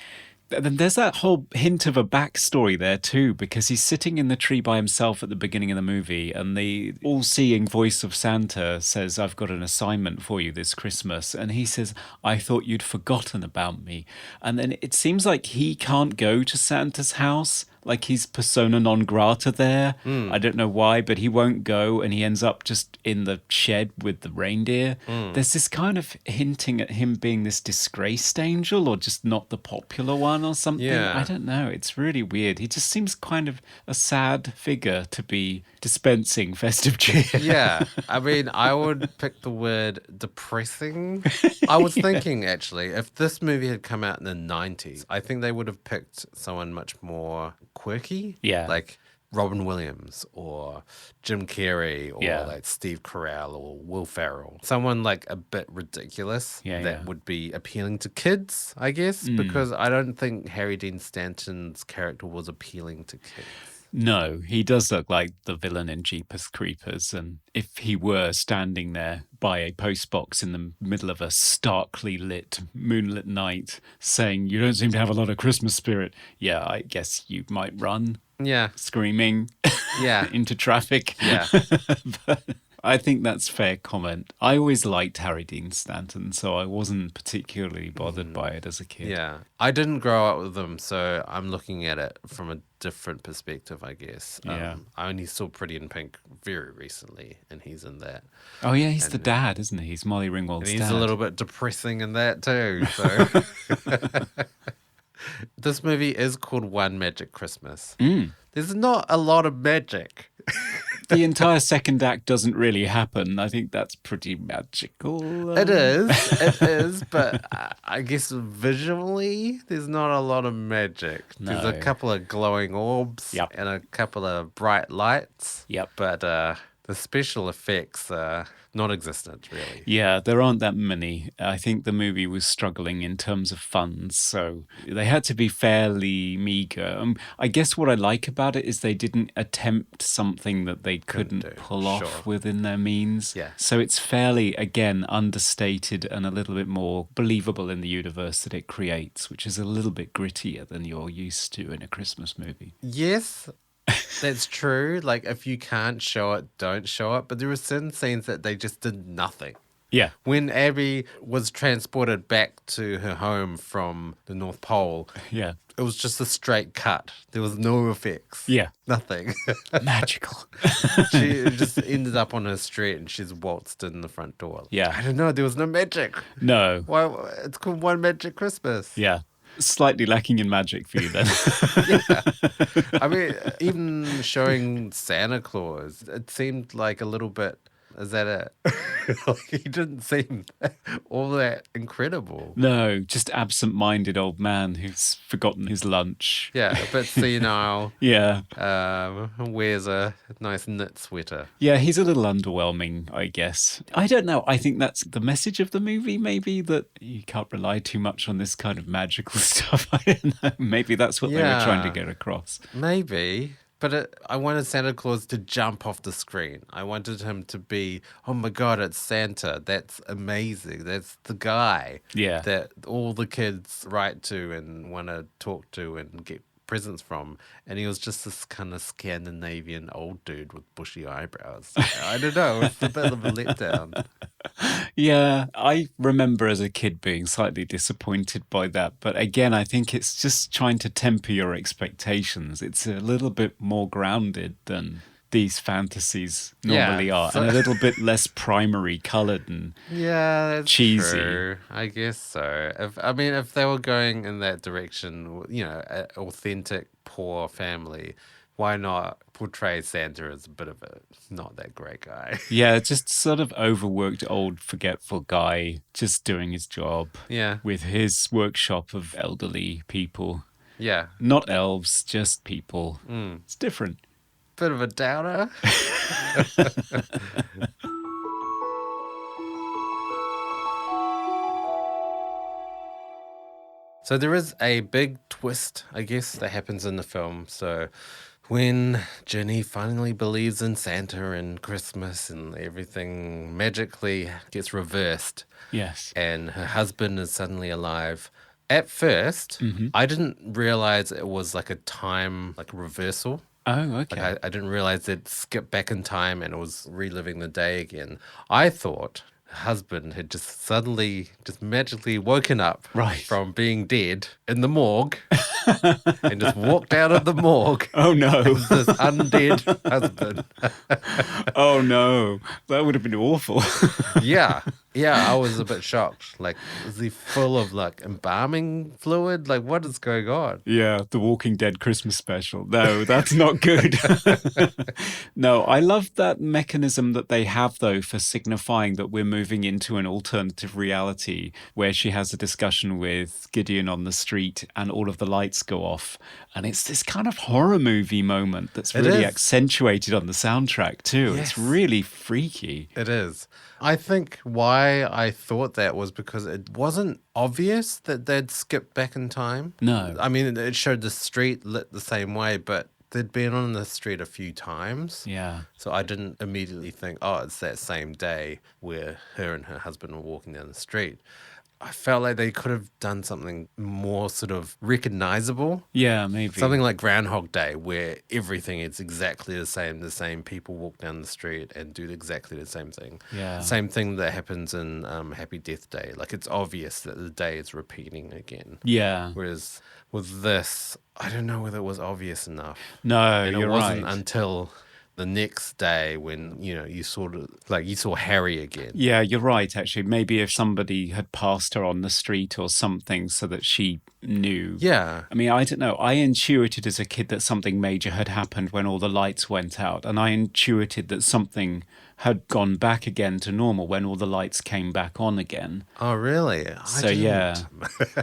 then there's that whole hint of a backstory there too, because he's sitting in the tree by himself at the beginning of the movie, and the all-seeing voice of Santa says, "I've got an assignment for you this Christmas." And he says, "I thought you'd forgotten about me." And then it seems like he can't go to Santa's house. Like he's persona non grata there. I don't know why, but he won't go, and he ends up just in the shed with the reindeer. There's this kind of hinting at him being this disgraced angel or just not the popular one or something. Yeah. I don't know. It's really weird. He just seems kind of a sad figure to be dispensing festive cheer. Yeah, I mean, I would pick the word depressing. I was thinking, actually, if this movie had come out in the 90s, I think they would have picked someone much more quirky. Yeah. Like Robin Williams or Jim Carrey or Yeah. like Steve Carell or Will Ferrell. Someone like a bit ridiculous Yeah, that yeah. would be appealing to kids, I guess, because I don't think Harry Dean Stanton's character was appealing to kids. No, he does look like the villain in Jeepers Creepers. And if he were standing there by a postbox in the middle of a starkly lit, moonlit night saying, "You don't seem to have a lot of Christmas spirit," yeah, I guess you might run Yeah, screaming yeah, into traffic. yeah. But I think that's fair comment. I always liked Harry Dean Stanton, so I wasn't particularly bothered by it as a kid. Yeah, I didn't grow up with them, so I'm looking at it from a different perspective, I guess. Yeah. I only saw Pretty in Pink very recently, and he's in that. Oh yeah, he's the dad, isn't he? He's Molly And Ringwald's he's dad. a little bit depressing in that too. So this movie is called One Magic Christmas. There's not a lot of magic. The entire second act doesn't really happen. I think that's pretty magical. It is, but I guess visually there's not a lot of magic. There's a No. couple of glowing orbs Yep. and a couple of bright lights. Yep. But the special effects are non-existent, really. Yeah, there aren't that many. I think the movie was struggling in terms of funds, so they had to be fairly meager. I guess what I like about it is they didn't attempt something that they couldn't do, pull off sure. within their means. Yeah. So it's fairly, again, understated and a little bit more believable in the universe that it creates, which is a little bit grittier than you're used to in a Christmas movie. Yes, that's true. Like, if you can't show it, don't show it. But there were certain scenes that they just did nothing. Yeah. When Abbie was transported back to her home from the North Pole, Yeah. it was just a straight cut. There was no effects. Yeah. Nothing. Magical. She just ended up on her street and she's waltzed in the front door. Yeah. I don't know. There was no magic. No. Why? It's called One Magic Christmas. Yeah. Slightly lacking in magic for you then. I mean, even showing Santa Claus, it seemed like a little bit Is that it? Like, he didn't seem all that incredible. No, just absent-minded old man who's forgotten his lunch. Yeah, a bit senile. Yeah. Wears a nice knit sweater. Yeah, he's a little underwhelming, I guess. I don't know. I think that's the message of the movie, maybe, that you can't rely too much on this kind of magical stuff. I don't know. Maybe that's what they were trying to get across. Maybe. But I wanted Santa Claus to jump off the screen. I wanted him to be, oh my God, it's Santa. That's amazing. That's the guy that all the kids write to and want to talk to and get presents from. And he was just this kind of Scandinavian old dude with bushy eyebrows. I don't know. It's a bit of a letdown. Yeah, I remember as a kid being slightly disappointed by that. But again, I think it's just trying to temper your expectations. It's a little bit more grounded than these fantasies normally are, and a little bit less primary coloured and that's cheesy. True. I guess so. If they were going in that direction, an authentic poor family, why not portray Santa as a bit of a not that great guy? Yeah, just sort of overworked old forgetful guy just doing his job. Yeah. With his workshop of elderly people. Yeah. Not elves, just people. It's different. Bit of a downer. So there is a big twist, I guess, that happens in the film. So when Ginny finally believes in Santa and Christmas and everything magically gets reversed. Yes. And her husband is suddenly alive. At first, I didn't realize it was like a time, like a reversal. Oh, okay. Like I didn't realize it skipped back in time and it was reliving the day again. I thought her husband had just suddenly, just magically woken up from being dead in the morgue and just walked out of the morgue. Oh, no. As this undead husband. Oh, no. That would have been awful. Yeah. Yeah, I was a bit shocked. Like, is he full of, like, embalming fluid? Like, what is going on? Yeah, the Walking Dead Christmas special. No, that's not good. No, I love that mechanism that they have, though, for signifying that we're moving into an alternative reality where she has a discussion with Gideon on the street and all of the lights go off. And it's this kind of horror movie moment that's really accentuated on the soundtrack, too. Yes. It's really freaky. It is. I think why I thought that was because it wasn't obvious that they'd skipped back in time. No. I mean, it showed the street lit the same way, but they'd been on the street a few times. Yeah. So I didn't immediately think, oh, it's that same day where her and her husband were walking down the street. I felt like they could have done something more sort of recognizable. Yeah, maybe. Something like Groundhog Day, where everything is exactly the same. The same people walk down the street and do exactly the same thing. Yeah. Same thing that happens in Happy Death Day. Like, it's obvious that the day is repeating again. Yeah. Whereas with this, I don't know whether it was obvious enough. No, and you're it wasn't right. until the next day when, you saw Harry again. Yeah, you're right, actually. Maybe if somebody had passed her on the street or something so that she knew. Yeah. I mean, I don't know. I intuited as a kid that something major had happened when all the lights went out. And I intuited that something had gone back again to normal when all the lights came back on again. Oh, really? Yeah,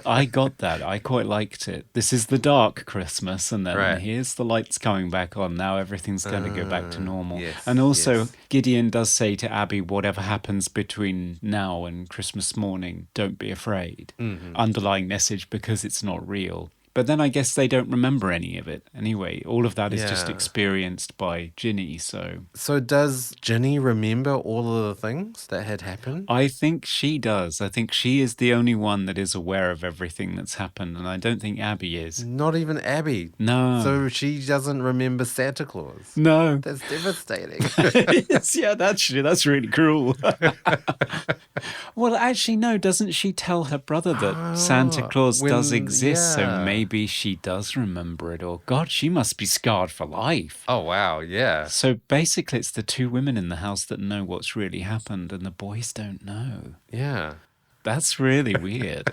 I got that. I quite liked it. This is the dark Christmas, and then here's the lights coming back on. Now everything's going to go back to normal. Yes, and also, Gideon does say to Abbie, whatever happens between now and Christmas morning, don't be afraid. Mm-hmm. Underlying message, because it's not real. But then I guess they don't remember any of it. Anyway, all of that is just experienced by Ginny, so... So does Ginny remember all of the things that had happened? I think she does. I think she is the only one that is aware of everything that's happened, and I don't think Abbie is. Not even Abbie? No. So she doesn't remember Santa Claus? No. That's devastating. Yeah, that's really cruel. Well, actually, no, doesn't she tell her brother that Santa Claus does exist, so maybe she does remember it all. God, she must be scarred for life. Oh, wow, yeah. So basically, it's the two women in the house that know what's really happened, and the boys don't know. Yeah. That's really weird.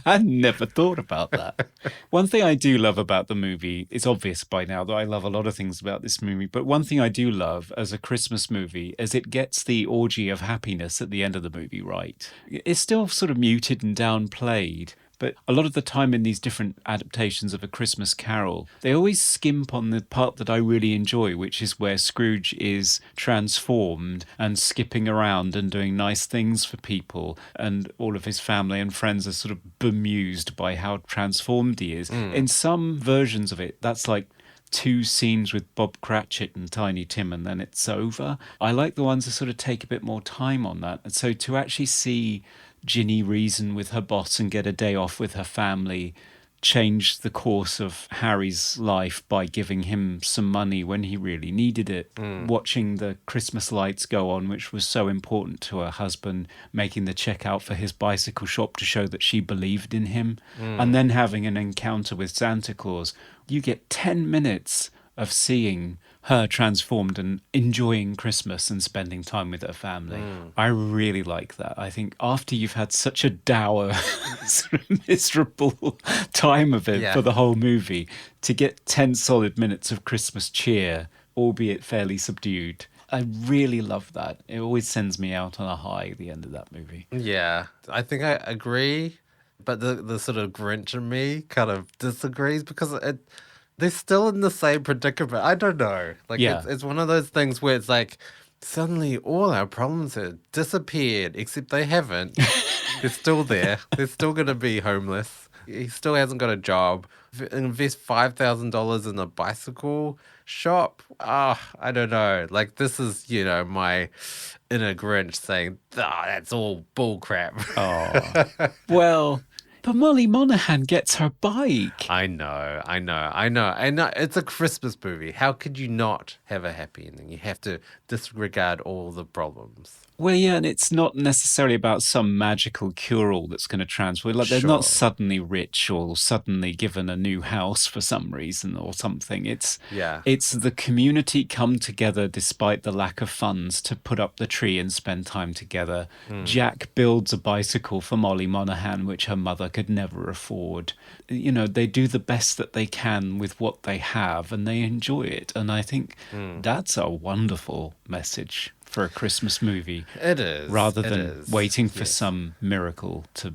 I never thought about that. One thing I do love about the movie, it's obvious by now that I love a lot of things about this movie, but one thing I do love as a Christmas movie is it gets the orgy of happiness at the end of the movie right. It's still sort of muted and downplayed, but a lot of the time in these different adaptations of A Christmas Carol, they always skimp on the part that I really enjoy, which is where Scrooge is transformed and skipping around and doing nice things for people, and all of his family and friends are sort of bemused by how transformed he is. In some versions of it, that's like 2 scenes with Bob Cratchit and Tiny Tim and then it's over. I like the ones that sort of take a bit more time on that. And so to actually see Ginny reason with her boss and get a day off with her family, change the course of Harry's life by giving him some money when he really needed it, watching the Christmas lights go on, which was so important to her husband, making the checkout for his bicycle shop to show that she believed in him, and then having an encounter with Santa Claus. You get 10 minutes of seeing her transformed and enjoying Christmas and spending time with her family. I really like that. I think after you've had such a dour, sort of miserable time of it for the whole movie, to get 10 solid minutes of Christmas cheer, albeit fairly subdued, I really love that. It always sends me out on a high at the end of that movie. Yeah, I think I agree, but the sort of Grinch in me kind of disagrees because they're still in the same predicament. I don't know. Like, it's one of those things where it's like, suddenly all our problems have disappeared, except they haven't. They're still there. They're still going to be homeless. He still hasn't got a job. Invest $5,000 in a bicycle shop. I don't know. Like, this is, my inner Grinch saying, that's all bull crap. Oh, well... But Molly Monaghan gets her bike. I know. It's a Christmas movie. How could you not have a happy ending? You have to disregard all the problems. Well, yeah, and it's not necessarily about some magical cure-all that's going to transform. Like, they're not suddenly rich or suddenly given a new house for some reason or something. It's the community come together despite the lack of funds to put up the tree and spend time together. Jack builds a bicycle for Molly Monaghan, which her mother could never afford. They do the best that they can with what they have and they enjoy it. And I think that's a wonderful message for a Christmas movie. It is. Rather than waiting for some miracle to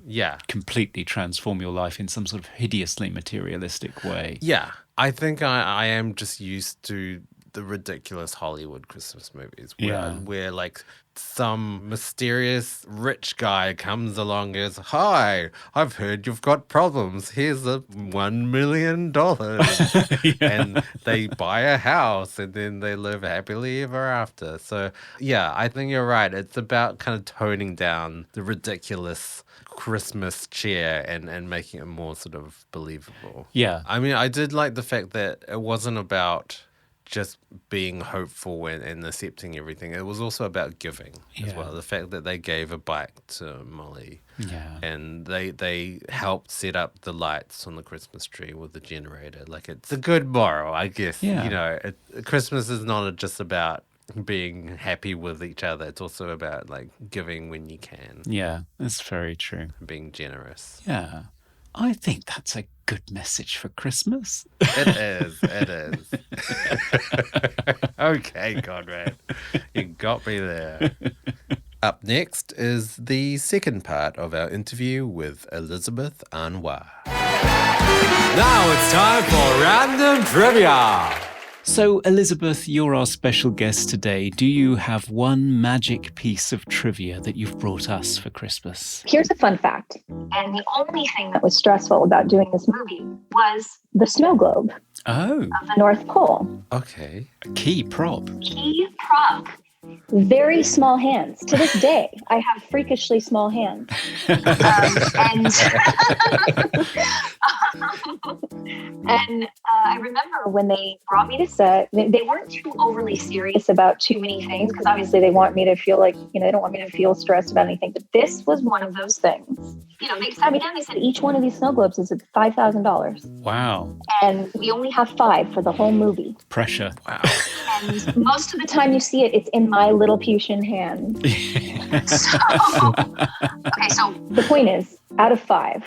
completely transform your life in some sort of hideously materialistic way. Yeah. I think I am just used to the ridiculous Hollywood Christmas movies where like some mysterious rich guy comes along and goes, "Hi, I've heard you've got problems. Here's $1 million." And they buy a house and then they live happily ever after. So, yeah, I think you're right. It's about kind of toning down the ridiculous Christmas cheer and making it more sort of believable. Yeah. I mean, I did like the fact that it wasn't about just being hopeful and accepting everything. It was also about giving as well. The fact that they gave a bike to Molly and they helped set up the lights on the Christmas tree with the generator. Like, it's a good moral, I guess. Christmas is not just about being happy with each other. It's also about like giving when you can. Yeah, that's very true. Being generous. Yeah. I think that's a good message for Christmas. It is. Okay, Conrad. You got me there. Up next is the second part of our interview with Elisabeth Harnois. Now it's time for Random Trivia. So, Elisabeth, you're our special guest today. Do you have one magic piece of trivia that you've brought us for Christmas? Here's a fun fact. And the only thing that was stressful about doing this movie was the snow globe of the North Pole. Okay. A key prop. Key prop. Very small hands. To this day, I have freakishly small hands. And I remember when they brought me to set, they weren't too overly serious about too many things because obviously they want me to feel like, they don't want me to feel stressed about anything. But this was one of those things. They sat me down. They said each one of these snow globes is $5,000. Wow. And we only have 5 for the whole movie. Pressure. Wow. And most of the time you see it, it's in my little Lilliputian hand. Okay, so the point is, out of 5,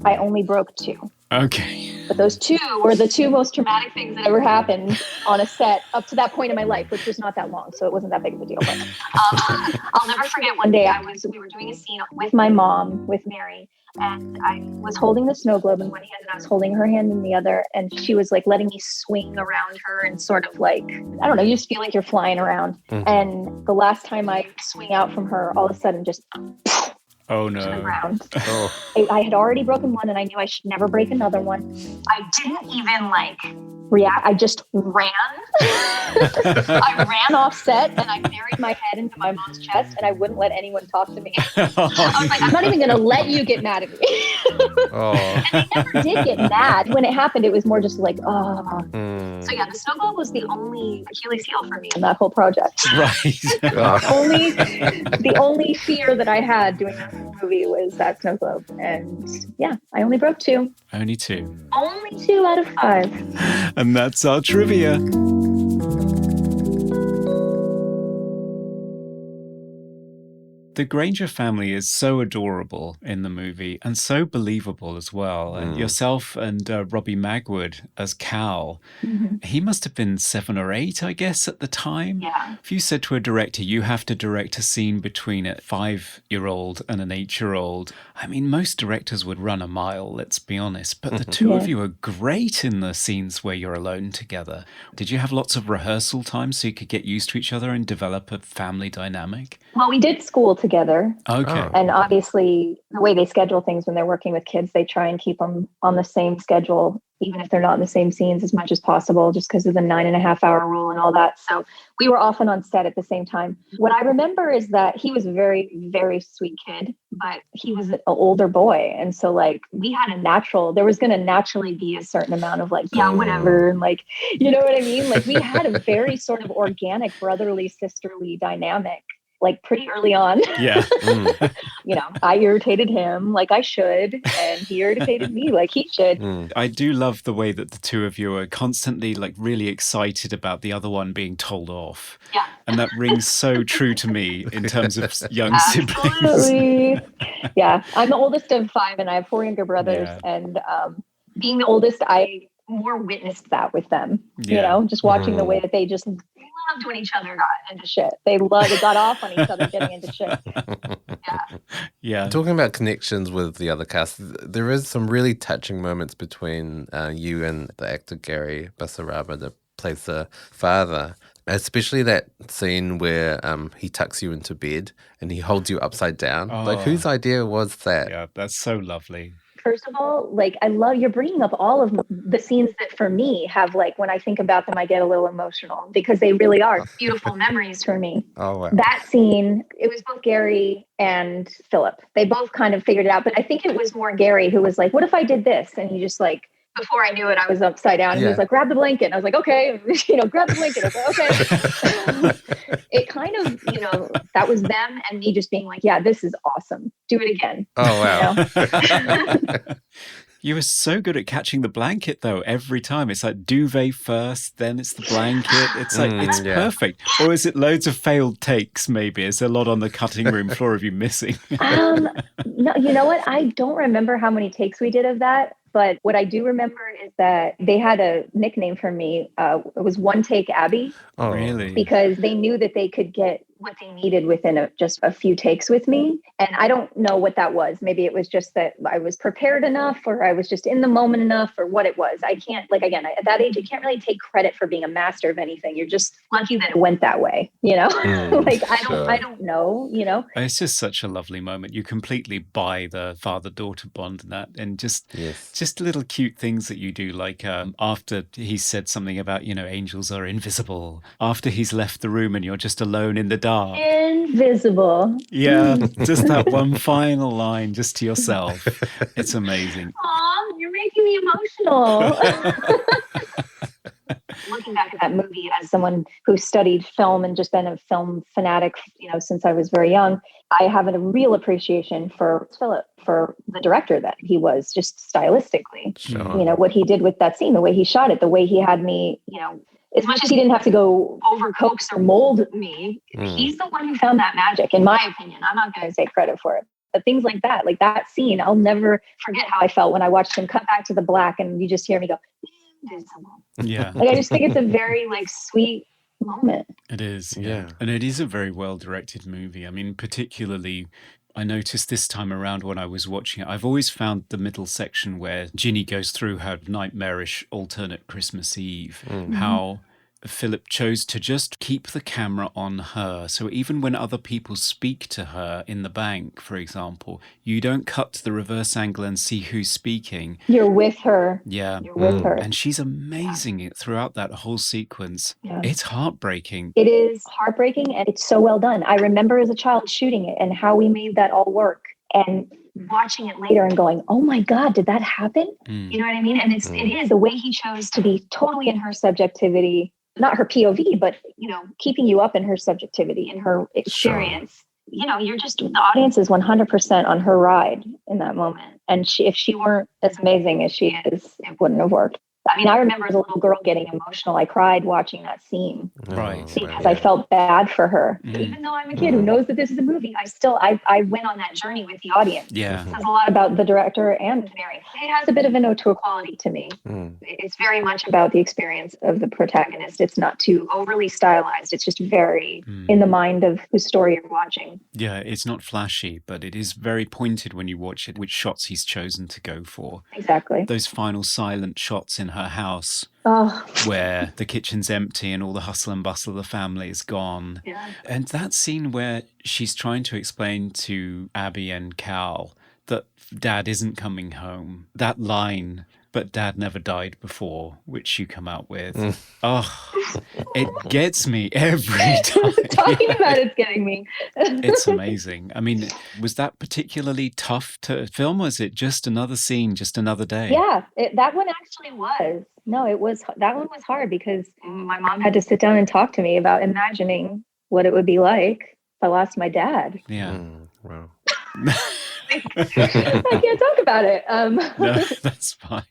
I only broke 2. Okay. But those 2 were the 2 most traumatic things that ever happened on a set up to that point in my life, which was not that long, so it wasn't that big of a deal. But I'll never forget one day we were doing a scene with my mom, with Mary, and I was holding the snow globe in one hand and I was holding her hand in the other, and she was like letting me swing around her and sort of like, I don't know, you just feel like you're flying around. Mm-hmm. And the last time I swing out from her, all of a sudden just oh no. to the ground. Oh. I had already broken one and I knew I should never break another one. I didn't even like react. I just ran. I ran off set and I buried my head into my mom's chest and I wouldn't let anyone talk to me. I was like, I'm not even going to let you get mad at me. And they never did get mad. When it happened, it was more just like, oh. So yeah, the snow globe was the only Achilles heel for me in that whole project. Right. The only fear that I had doing this movie was that snow globe. And yeah, I only broke 2. Only 2. Only 2 out of 5. And that's our trivia. The Grainger family is so adorable in the movie and so believable as well. And yourself and Robbie Magwood as Cal, he must have been 7 or 8, I guess, at the time. Yeah. If you said to a director, you have to direct a scene between a 5-year-old and an 8-year-old, I mean, most directors would run a mile, let's be honest. But the two of you are great in the scenes where you're alone together. Did you have lots of rehearsal time so you could get used to each other and develop a family dynamic? Well, we did school together. Okay. And obviously, the way they schedule things when they're working with kids, they try and keep them on the same schedule, even if they're not in the same scenes, as much as possible, just because of the 9.5-hour rule and all that. So we were often on set at the same time. What I remember is that he was a very, very sweet kid, but he was an older boy. And so like we had there was going to naturally be a certain amount of like, yeah, whatever. And like, you know what I mean? Like we had a very sort of organic brotherly, sisterly dynamic. Like pretty early on. Yeah. You know, I irritated him like I should, and he irritated me like he should. I do love the way that the two of you are constantly like really excited about the other one being told off. Yeah. And that rings so true to me in terms of young siblings. Absolutely. Yeah. I'm the oldest of 5 and I have 4 younger brothers. Yeah. And being the oldest, I more witnessed that with them, you know, just watching the way that they just loved when each other got into shit. They got off on each other getting into shit. Yeah. Talking about connections with the other cast, there is some really touching moments between you and the actor Gary Basaraba that plays the father. Especially that scene where he tucks you into bed and he holds you upside down. Like, whose idea was that? Yeah, that's so lovely. First of all, like, I love you're bringing up all of the scenes that for me have, like, when I think about them, I get a little emotional because they really are beautiful memories for me. Oh, wow. That scene, it was both Gary and Philip. They both kind of figured it out, but I think it was more Gary who was like, what if I did this? And he just like, before I knew it, I was upside down. And he was like, grab the blanket. And I was like, okay, grab the blanket. I was like, okay. It kind of, that was them and me just being like, yeah, this is awesome. Do it again. Oh, wow. You were so good at catching the blanket, though, every time. It's like duvet first, then it's the blanket. It's like, it's perfect. Or is it loads of failed takes, maybe? Is there a lot on the cutting room floor of you missing? No, you know what? I don't remember how many takes we did of that. But what I do remember is that they had a nickname for me. It was One Take Abbie. Oh, really? Because they knew that they could get what they needed within just a few takes with me. And I don't know what that was. Maybe it was just that I was prepared enough or I was just in the moment enough or what it was. I can't, like, again, at that age, you can't really take credit for being a master of anything. You're just lucky that it went that way, like, I don't know, It's just such a lovely moment. You completely buy the father-daughter bond and that, and just little cute things that you do, like after he said something about, angels are invisible, after he's left the room and you're just alone in the dark. Invisible. Yeah, just that one final line just to yourself. It's amazing. Aw, you're making me emotional. Looking back at that movie as someone who studied film and just been a film fanatic, since I was very young, I have a real appreciation for Philip, for the director that he was, just stylistically. Sure. What he did with that scene, the way he shot it, the way he had me, as much as he didn't have to go over coax or mold me, he's the one who found that magic, in my opinion. I'm not going to take credit for it. But things like that scene, I'll never forget how I felt when I watched him cut back to the black and you just hear me go, Yeah. like, I just think it's a very like sweet moment. It is. Yeah. And it is a very well directed movie. I mean, particularly, I noticed this time around when I was watching it, I've always found the middle section where Ginny goes through her nightmarish alternate Christmas Eve, how Philip chose to just keep the camera on her. So even when other people speak to her in the bank, for example, you don't cut to the reverse angle and see who's speaking. You're with her. Yeah. You're with her. And she's amazing throughout that whole sequence. Yeah. It's heartbreaking. It is heartbreaking and it's so well done. I remember as a child shooting it and how we made that all work and watching it later and going, oh my God, did that happen? You know what I mean? And it is the way he chose to be totally in her subjectivity, not her POV, but, you know, keeping you up in her subjectivity and her experience. Sure. You know, the audience is 100% on her ride in that moment. And if she weren't as amazing as she is, it wouldn't have worked. I mean, I remember as a little girl getting emotional. I cried watching that scene. Right. Because I felt bad for her. Even though I'm a kid who knows that this is a movie, I went on that journey with the audience. Yeah. It says a lot about the director and Mary. It has a bit of an ode to equality to me. It's very much about the experience of the protagonist. It's not too overly stylized. It's just very in the mind of whose story you're watching. Yeah, it's not flashy, but it is very pointed when you watch it, which shots he's chosen to go for. Exactly. Those final silent shots in her house where the kitchen's empty and all the hustle and bustle of the family is gone. Yeah. And that scene where she's trying to explain to Abbie and Cal that Dad isn't coming home, that line, but Dad never died before, which you come out with. It gets me every time. Talking about it's getting me. It's amazing. I mean, was that particularly tough to film? Was it just another scene, just another day? Yeah, that one actually was. No, that one was hard because my mom had to sit down and talk to me about imagining what it would be like if I lost my dad. Yeah. Wow. I can't talk about it. No, that's fine.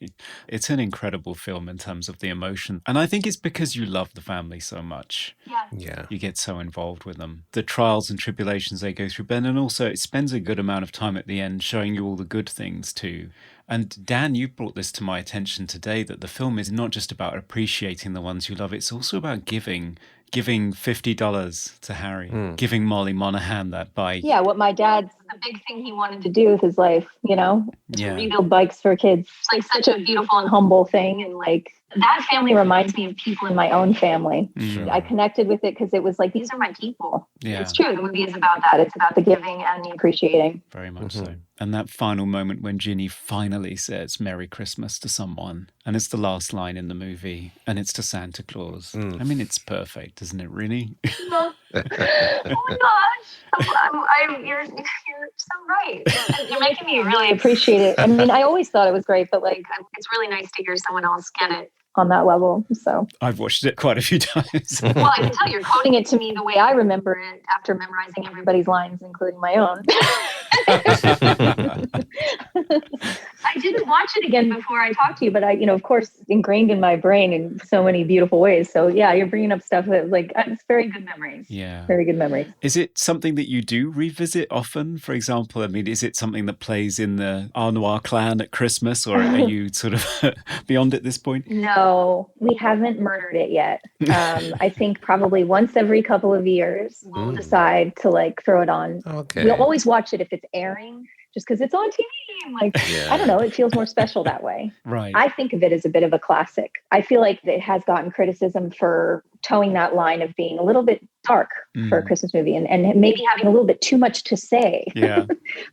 It's an incredible film in terms of the emotion. And I think it's because you love the family so much. Yeah. You get so involved with them. The trials and tribulations they go through, Ben, and also it spends a good amount of time at the end showing you all the good things too. And Dan, you brought this to my attention today, that the film is not just about appreciating the ones you love, it's also about giving $50 to Harry, giving Molly Monaghan that bike. Yeah, what my dad's, the big thing he wanted to do with his life, you know, to rebuild bikes for kids. It's like such a beautiful and humble thing. And like that family reminds me of people in my own family. Sure. I connected with it because it was like, these are my people. Yeah. It's true. The movie is about that. It's about the giving and the appreciating. Very much so. And that final moment when Ginny finally says Merry Christmas to someone, and it's the last line in the movie, and it's to Santa Claus. I mean, it's perfect, isn't it, really? Oh my gosh. You're so right. You're making me really appreciate it. I mean, I always thought it was great, but like, it's really nice to hear someone else get it on that level. So I've watched it quite a few times. Well, I can tell you're quoting it to me the way I remember it after memorizing everybody's lines, including my own. I didn't watch it again before I talked to you, but I, of course, ingrained in my brain in so many beautiful ways. So yeah, you're bringing up stuff that like, it's very good memories. Yeah. Very good memories. Is it something that you do revisit often? For example, I mean, is it something that plays in the Harnois clan at Christmas, or are you sort of beyond at this point? No, we haven't murdered it yet. I think probably once every couple of years, we'll decide to like throw it on. Okay. We'll always watch it if it's airing, just because it's on TV. Like, I don't know, it feels more special that way. Right. I think of it as a bit of a classic. I feel like it has gotten criticism for towing that line of being a little bit dark for a Christmas movie and maybe having a little bit too much to say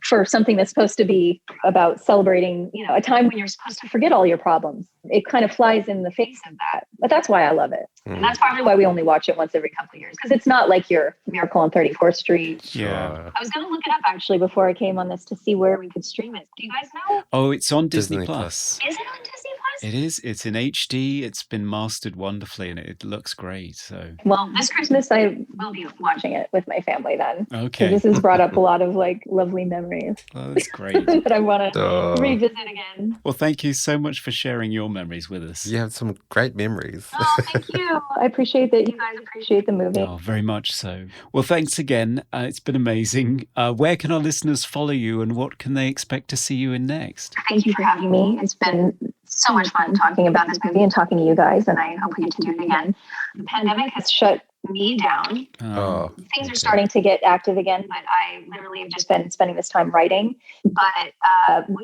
for something that's supposed to be about celebrating, a time when you're supposed to forget all your problems. It kind of flies in the face of that. But that's why I love it. And that's probably why we only watch it once every couple of years, because it's not like your Miracle on 34th Street. Yeah. I was going to look it up actually before I came on this to see where we could stream it. Do you guys know? Oh, it's on Disney Plus. Is it on Disney Plus? It is. It's in HD. It's been mastered wonderfully, and it looks great. So, Well, this Christmas I will be watching it with my family then. okay. This has brought up a lot of like lovely memories Well, that's great. that I want to revisit again. Well, thank you so much for sharing your memories with us. You have some great memories. Oh, thank you. I appreciate that you guys appreciate the movie. Oh, very much so. Well, thanks again. It's been amazing. Where can our listeners follow you, and what can they expect to see you in next? Thank you for having me. It's been so much fun talking about this movie and talking to you guys, and I hope we get to do it again. The pandemic has shut me down. Things are starting to get active again, but I literally have just been spending this time writing. But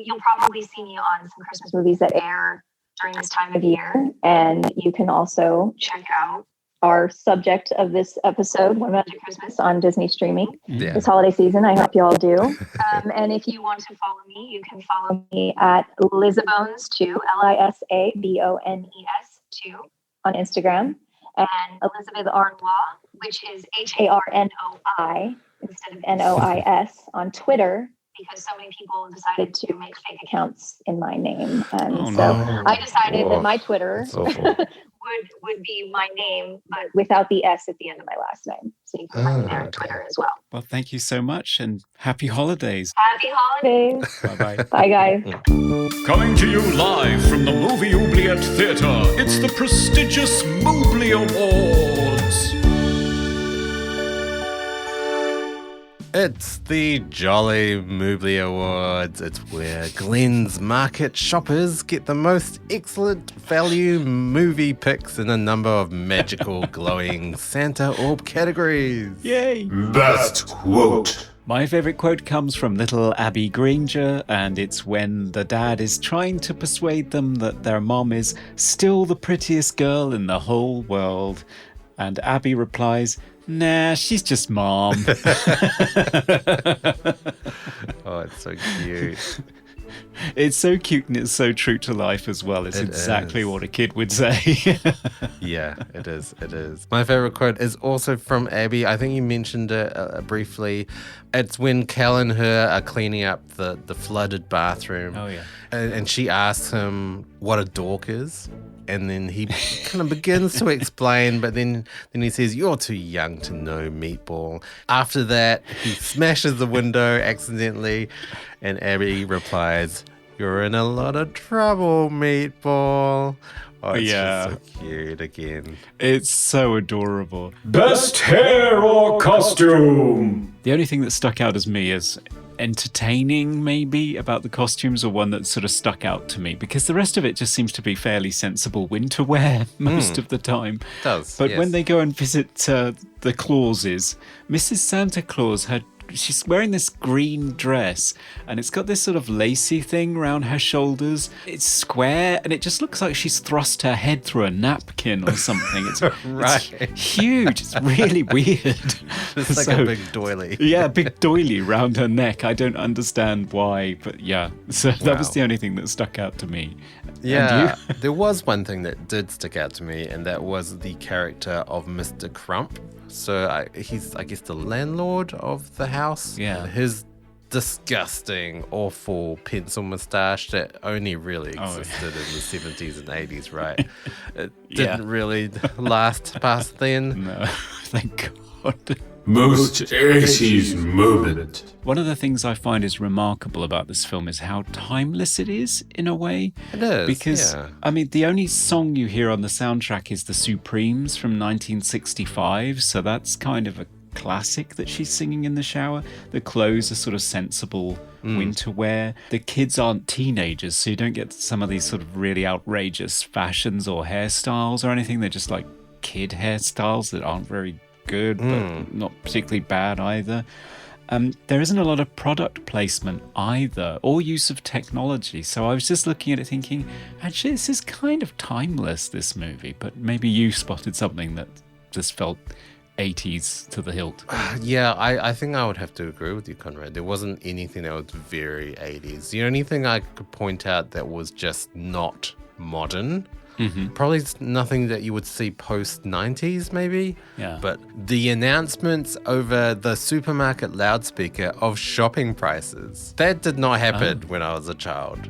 you'll probably see me on some Christmas movies that air during this time of year, and you can also check out our subject of this episode, One Magic Christmas, on Disney streaming this holiday season. I hope you all do. And if you want to follow me, you can follow me at Lisabones2, Lisabones2 on Instagram, and Elisabeth Harnois, which is Harnoi instead of Nois on Twitter, because so many people decided to make fake accounts in my name. And I decided that my Twitter would be my name, but without the S at the end of my last name. So you can find me there on Twitter as well. Well, thank you so much, and happy holidays. Happy holidays. Bye-bye. Bye, guys. Coming to you live from the Movie Oubliette Theatre, it's the prestigious Mobley Awards. It's the Jolly Mobley Awards. It's where Glenn's Market shoppers get the most excellent value movie picks in a number of magical glowing Santa orb categories. Yay! Best quote. My favourite quote comes from little Abbie Grainger, and it's when the dad is trying to persuade them that their mom is still the prettiest girl in the whole world. And Abbie replies, "Nah, she's just mom." Oh, it's so cute. It's so cute, and it's so true to life as well. It's exactly what a kid would say. Yeah, it is. It is. My favorite quote is also from Abbie. I think you mentioned it briefly. It's when Cal and her are cleaning up the flooded bathroom. Oh, yeah. And she asks him what a dork is. And then he kind of begins to explain, but then he says, "You're too young to know, meatball." After that, he smashes the window accidentally, and Abbie replies, "You're in a lot of trouble, meatball." Oh, it's just so cute again. It's so adorable. Best hair or costume. The only thing that stuck out as me as entertaining maybe about the costumes, or one that sort of stuck out to me, because the rest of it just seems to be fairly sensible winter wear most of the time. It does. But yes. when they go and visit the Clauses, Mrs. Santa Claus she's wearing this green dress, and it's got this sort of lacy thing around her shoulders. It's square, and it just looks like she's thrust her head through a napkin or something. It's, Right. it's huge. It's really weird. It's like a big doily. Yeah, a big doily round her neck. I don't understand why, but yeah. So that was the only thing that stuck out to me. Yeah, And you? there was one thing that did stick out to me, and that was the character of Mr. Crump. So he's, I guess, the landlord of the house. Yeah. His disgusting, awful pencil mustache that only really existed in the 70s and 80s, right? It didn't really last past then. No, thank God. Most 80s moment. One of the things I find is remarkable about this film is how timeless it is, in a way. It is, Because, yeah. I mean, the only song you hear on the soundtrack is The Supremes from 1965, so that's kind of a classic that she's singing in the shower. The clothes are sort of sensible winter wear. The kids aren't teenagers, so you don't get some of these sort of really outrageous fashions or hairstyles or anything. They're just like kid hairstyles that aren't very good, but not particularly bad either. There isn't a lot of product placement either, or use of technology. So I was just looking at it thinking, actually, this is kind of timeless, this movie. But maybe you spotted something that just felt 80s to the hilt. Yeah, I think I would have to agree with you, Conrad. There wasn't anything that was very 80s. The only thing I could point out that was just not modern, probably nothing that you would see post 90s maybe. Yeah. But the announcements over the supermarket loudspeaker of shopping prices, that did not happen when I was a child.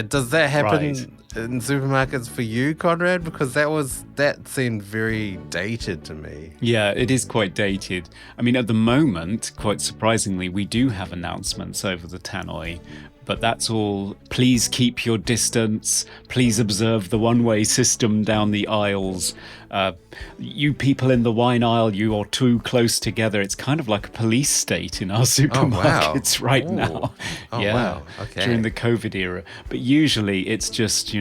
Does that happen Right. in supermarkets for you, Conrad? Because that seemed very dated to me. Yeah, it is quite dated. I mean, at the moment, quite surprisingly, we do have announcements over the tannoy, but that's all, please keep your distance, please observe the one-way system down the aisles. You people in the wine aisle, you are too close together. It's kind of like a police state in our supermarkets right now. Oh, yeah, wow. Okay. during the COVID era. But usually it's just,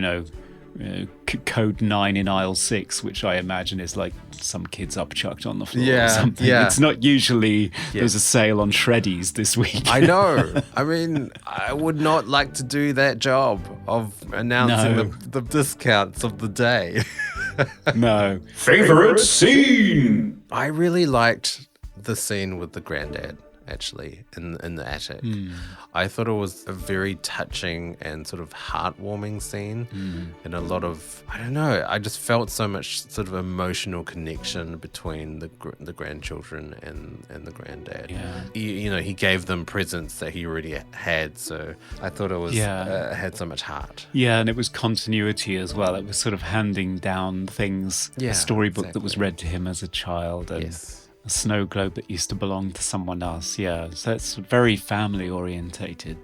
code 9 in aisle 6, which I imagine is like some kids upchucked on the floor or something. Yeah. It's not usually there's a sale on Shreddies this week. I know. I mean, I would not like to do that job of announcing the discounts of the day. No. Favorite scene? I really liked the scene with the granddad, actually, in the attic. I thought it was a very touching and sort of heartwarming scene, and a lot of, I don't know, I just felt so much sort of emotional connection between the grandchildren and the granddad. Yeah. He gave them presents that he already had, so I thought it was had so much heart. Yeah, and it was continuity as well. It was sort of handing down things, a storybook that was read to him as a child, and a snow globe that used to belong to someone else. Yeah, so it's very family orientated.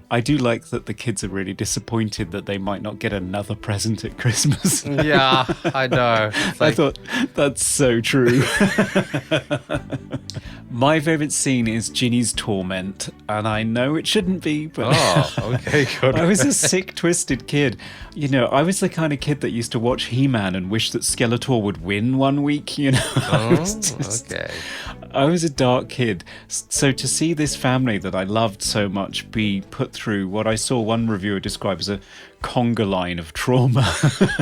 I do like that the kids are really disappointed that they might not get another present at Christmas. Yeah, I know. I thought that's so true. My favourite scene is Ginny's torment, and I know it shouldn't be, but okay, good. I was a sick, twisted kid. I was the kind of kid that used to watch He-Man and wish that Skeletor would win one week, Okay. I was a dark kid. So to see this family that I loved so much be put through what I saw one reviewer describe as a conga line of trauma.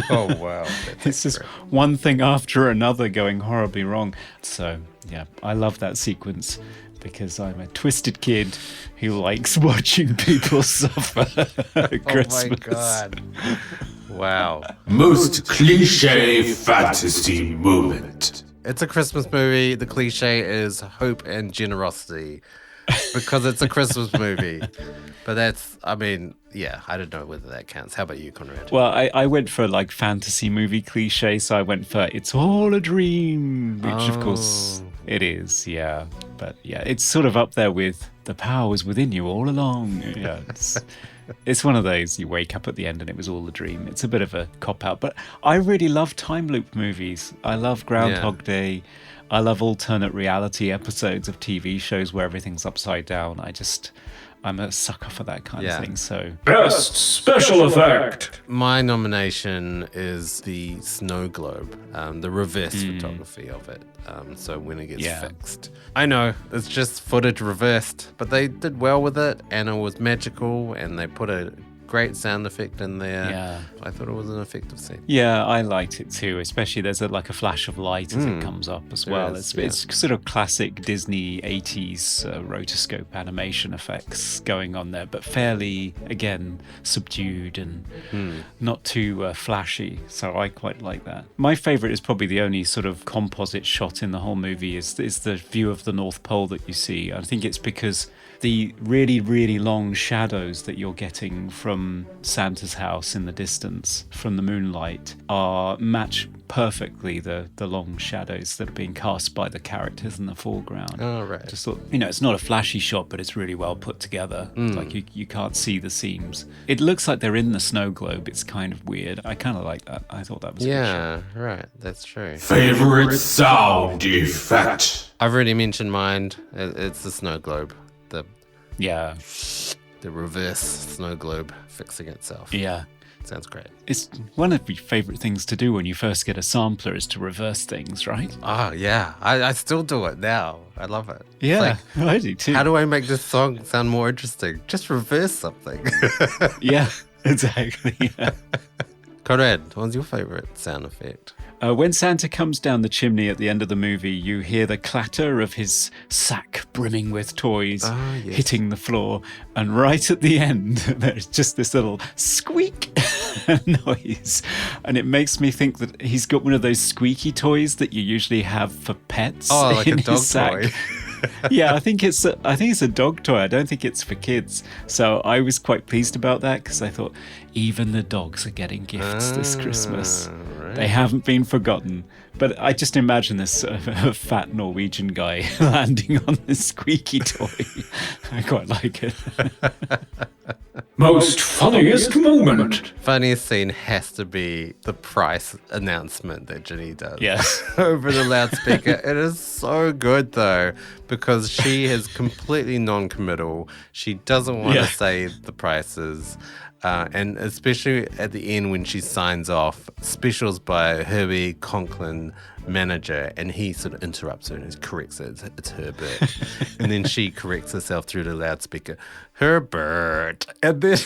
Oh, wow. It's just one thing after another going horribly wrong. So, yeah, I love that sequence because I'm a twisted kid who likes watching people suffer at Christmas. Oh, my God. Wow. Most cliche fantasy moment. It's a Christmas movie. The cliche is hope and generosity because it's a Christmas movie. But I don't know whether that counts. How about you, Conrad? Well, I went for like fantasy movie cliche, so I went for It's All a Dream, which of course it is, yeah. But yeah, it's sort of up there with The Power Was Within You All Along. Yeah, it's one of those, you wake up at the end and it was all a dream. It's a bit of a cop-out, but I really love time loop movies. I love Groundhog Day. I love alternate reality episodes of TV shows where everything's upside down. I'm a sucker for that kind of thing. So Best special effect. My nomination is the snow globe, the reverse photography of it. So when it gets fixed. I know, it's just footage reversed, but they did well with it, and it was magical, and they put a great sound effect in there. Yeah. I thought it was an effective scene. Yeah, I liked it too, especially there's a flash of light as it comes up as well. It's sort of classic Disney 80s rotoscope animation effects going on there, but fairly, again, subdued and not too flashy, so I quite like that. My favourite is probably the only sort of composite shot in the whole movie is the view of the North Pole that you see. I think it's because the really, really long shadows that you're getting from Santa's house in the distance from the moonlight match perfectly the long shadows that are being cast by the characters in the foreground. Oh, right. Just thought, it's not a flashy shot, but it's really well put together. Like you can't see the seams. It looks like they're in the snow globe. It's kind of weird. I kind of like that. I thought that was a good shot. Right. That's true. Favorite sound effect. I've already mentioned mine. It's the snow globe. The reverse snow globe fixing itself. Yeah. Sounds great. It's one of your favourite things to do when you first get a sampler is to reverse things, right? Oh, yeah. I still do it now. I love it. Yeah, I do too. How do I make this song sound more interesting? Just reverse something. Yeah, exactly. Yeah. Conrad, what's your favourite sound effect? When Santa comes down the chimney at the end of the movie, you hear the clatter of his sack brimming with toys hitting the floor. And right at the end, there's just this little squeak noise. And it makes me think that he's got one of those squeaky toys that you usually have for pets. Oh, like in a dog his sack. toy. Yeah, I think it's a dog toy. I don't think it's for kids. So I was quite pleased about that because I thought even the dogs are getting gifts this Christmas. Right. They haven't been forgotten. But I just imagine this fat Norwegian guy landing on this squeaky toy. I quite like it. Most funniest moment. Funniest scene has to be the price announcement that Ginny does. Yes. Over the loudspeaker. It is so good though, because she is completely non-committal. She doesn't want to say the prices. And especially at the end when she signs off, specials by Herbie Conklin, manager, and he sort of interrupts her and corrects it. It's Herbert. And then she corrects herself through the loudspeaker, Herbert. And then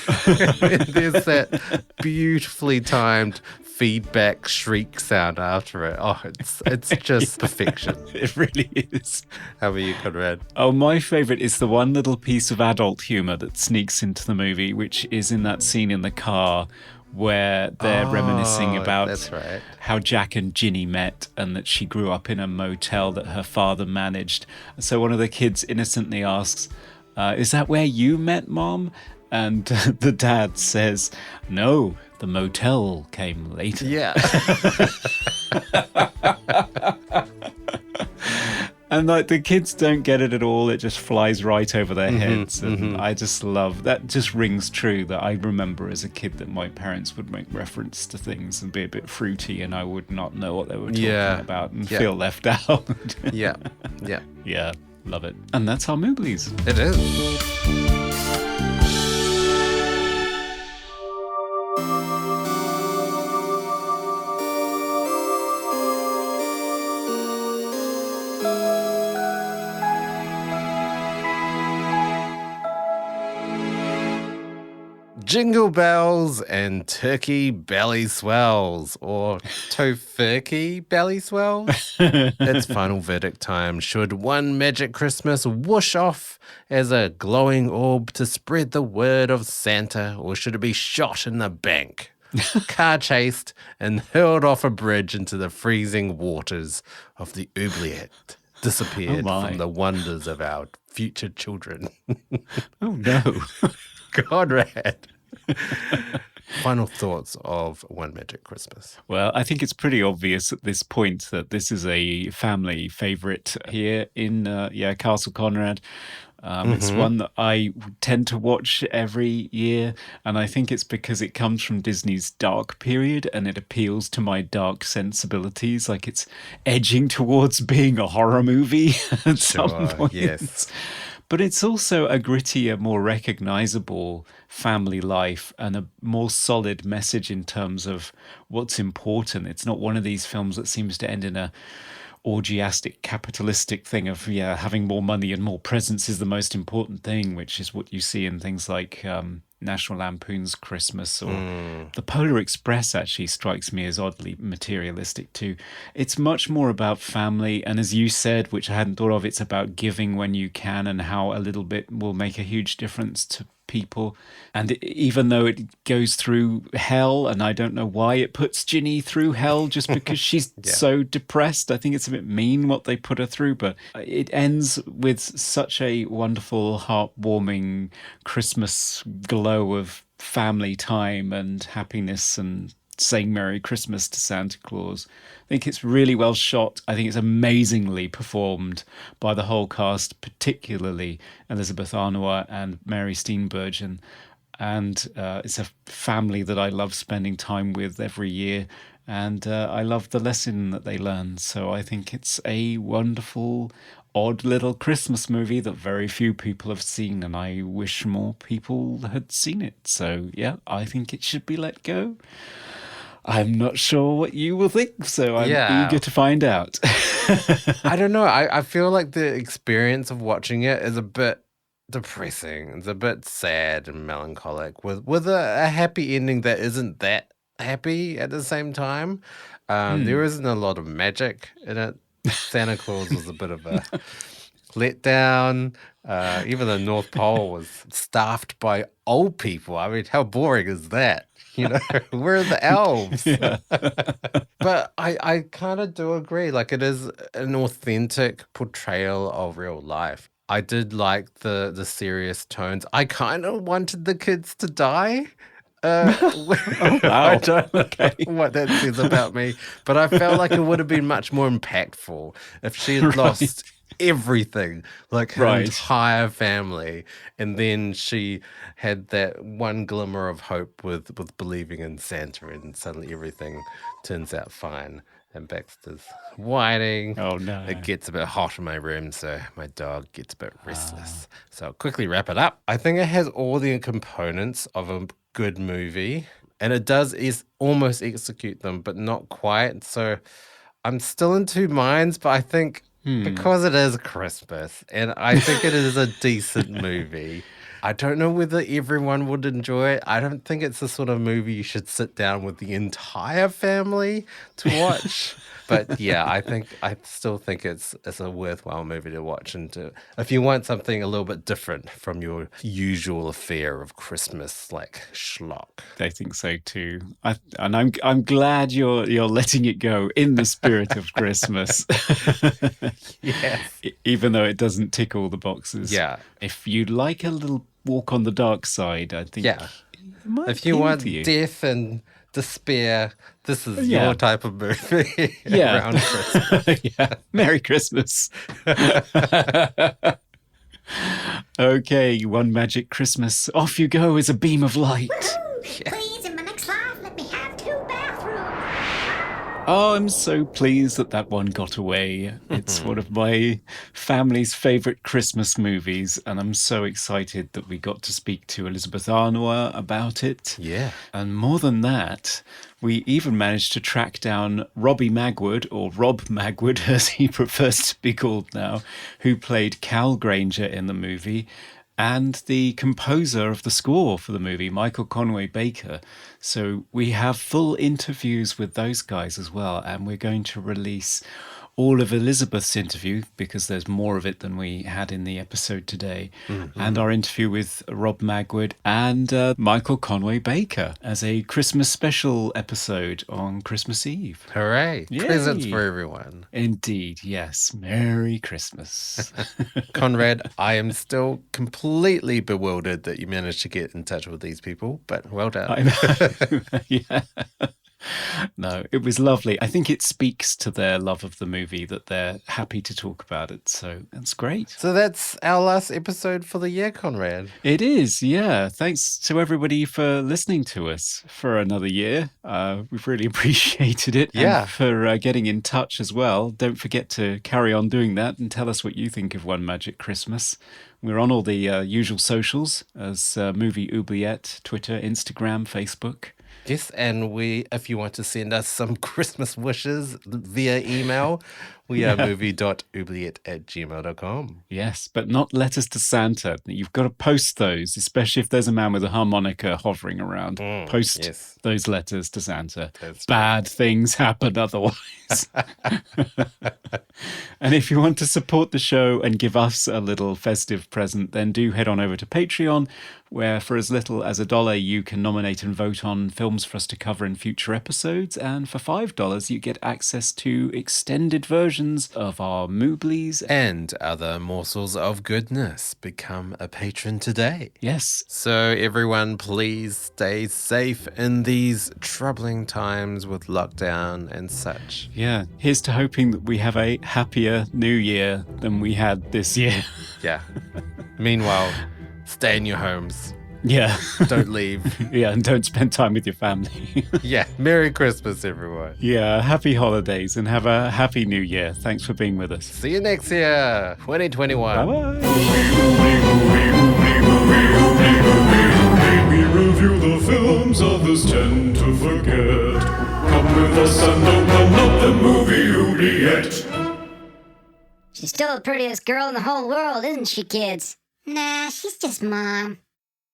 there's that beautifully timed feedback shriek sound after it. Oh, it's just perfection. It really is. How about you, Conrad? Oh, my favourite is the one little piece of adult humour that sneaks into the movie, which is in that scene in the car where they're reminiscing about that's right. how Jack and Ginny met and that she grew up in a motel that her father managed. So one of the kids innocently asks, is that where you met, Mom? And the dad says, no, the motel came later. Yeah. And like the kids don't get it at all. It just flies right over their heads. And I just love that. Just rings true that I remember as a kid that my parents would make reference to things and be a bit fruity and I would not know what they were talking about and feel left out. Yeah. Yeah. Yeah, love it. And that's our Mooblies. It is. Jingle bells and turkey belly swells, or tofurkey belly swells. It's final verdict time. Should one magic Christmas whoosh off as a glowing orb to spread the word of Santa, or should it be shot in the bank, car chased, and hurled off a bridge into the freezing waters of the oubliette, disappeared from the wonders of our future children? Oh, no. Conrad. Final thoughts of One Magic Christmas. Well, I think it's pretty obvious at this point that this is a family favourite here in Castle Conrad. It's one that I tend to watch every year, and I think it's because it comes from Disney's dark period and it appeals to my dark sensibilities. Like it's edging towards being a horror movie at some point. Yes. But it's also a grittier, more recognizable family life and a more solid message in terms of what's important. It's not one of these films that seems to end in a orgiastic capitalistic thing of having more money and more presents is the most important thing, which is what you see in things like National Lampoon's Christmas or the Polar Express actually strikes me as oddly materialistic too. It's much more about family, and as you said, which I hadn't thought of, it's about giving when you can and how a little bit will make a huge difference to people. And even though it goes through hell, and I don't know why it puts Ginny through hell just because she's so depressed. I think it's a bit mean what they put her through, but it ends with such a wonderful, heartwarming Christmas glow of family time and happiness and saying Merry Christmas to Santa Claus. I think it's really well shot. I think it's amazingly performed by the whole cast, particularly Elisabeth Harnois and Mary Steenburgen. And it's a family that I love spending time with every year. And I love the lesson that they learn. So I think it's a wonderful, odd little Christmas movie that very few people have seen. And I wish more people had seen it. So yeah, I think it should be let go. I'm not sure what you will think, so I'm eager to find out. I don't know. I feel like the experience of watching it is a bit depressing. It's a bit sad and melancholic with a happy ending that isn't that happy at the same time. There isn't a lot of magic in it. Santa Claus was a bit of a let down. Even the North Pole was staffed by old people. I mean, how boring is that? Where are the elves? Yeah. But I kind of do agree. Like, it is an authentic portrayal of real life. I did like the serious tones. I kind of wanted the kids to die. Oh, wow. I don't know Okay. what that says about me, but I felt like it would have been much more impactful if she had lost everything, like her Right. entire family, and then she had that one glimmer of hope with believing in Santa, and suddenly everything turns out fine. And Baxter's whining. Oh, no. It gets a bit hot in my room, so my dog gets a bit restless. So I'll quickly wrap it up. I think it has all the components of a good movie, and it does almost execute them, but not quite. So I'm still in two minds, but I think because it is Christmas, and I think it is a decent movie. I don't know whether everyone would enjoy it. I don't think it's the sort of movie you should sit down with the entire family to watch. But yeah, I still think it's a worthwhile movie to watch, and if you want something a little bit different from your usual affair of Christmas like schlock. I think so too. I'm glad you're letting it go in the spirit of Christmas. Yes. Even though it doesn't tick all the boxes. Yeah. If you'd like a little walk on the dark side, I think. Yeah. it might If you appeal want to you. death and despair, this is Yeah. your type of movie Yeah. around Christmas. Yeah. Merry Christmas. Okay, one magic Christmas. Off you go as a beam of light. Please, in my next life, let me have 2 bathrooms. Oh, I'm so pleased that one got away. It's one of my family's favourite Christmas movies, and I'm so excited that we got to speak to Elisabeth Harnois about it. Yeah. And more than that, we even managed to track down Robbie Magwood, or Rob Magwood as he prefers to be called now, who played Cal Grainger in the movie, and the composer of the score for the movie, Michael Conway Baker. So we have full interviews with those guys as well, and we're going to release all of Elisabeth's interview, because there's more of it than we had in the episode today, and our interview with Rob Magwood and Michael Conway Baker as a Christmas special episode on Christmas Eve. Hooray. Yay. Presents for everyone. Indeed, yes. Merry Christmas. Conrad, I am still completely bewildered that you managed to get in touch with these people, but well done. I know. Yeah. No, it was lovely. I think it speaks to their love of the movie that they're happy to talk about it. So that's great. So that's our last episode for the year, Conrad. It is, yeah. Thanks to everybody for listening to us for another year. We've really appreciated it. Yeah. And for getting in touch as well. Don't forget to carry on doing that and tell us what you think of One Magic Christmas. We're on all the usual socials as Movie Oubliette, Twitter, Instagram, Facebook. Yes, and if you want to send us some Christmas wishes via email, we are movie.oubliette@gmail.com. Yes, but not letters to Santa. You've got to post those, especially if there's a man with a harmonica hovering around. Post yes. those letters to Santa. That's Bad things happen otherwise. And if you want to support the show and give us a little festive present, then do head on over to Patreon, where for as little as $1 you can nominate and vote on films for us to cover in future episodes, and for $5 you get access to extended versions of our Mooblies. And other morsels of goodness. Become a patron today. Yes. So everyone, please stay safe in these troubling times with lockdown and such. Yeah. Here's to hoping that we have a happier new year than we had this year. Yeah. Meanwhile, stay in your homes. Yeah. Don't leave. Yeah, and don't spend time with your family. Yeah. Merry Christmas, everyone. Yeah, happy holidays and have a happy new year. Thanks for being with us. See you next year, 2021. Bye-bye. We review the films others tend to forget. Come with us and open up the movie oubliette. She's still the prettiest girl in the whole world, isn't she, kids? Nah, she's just Mom.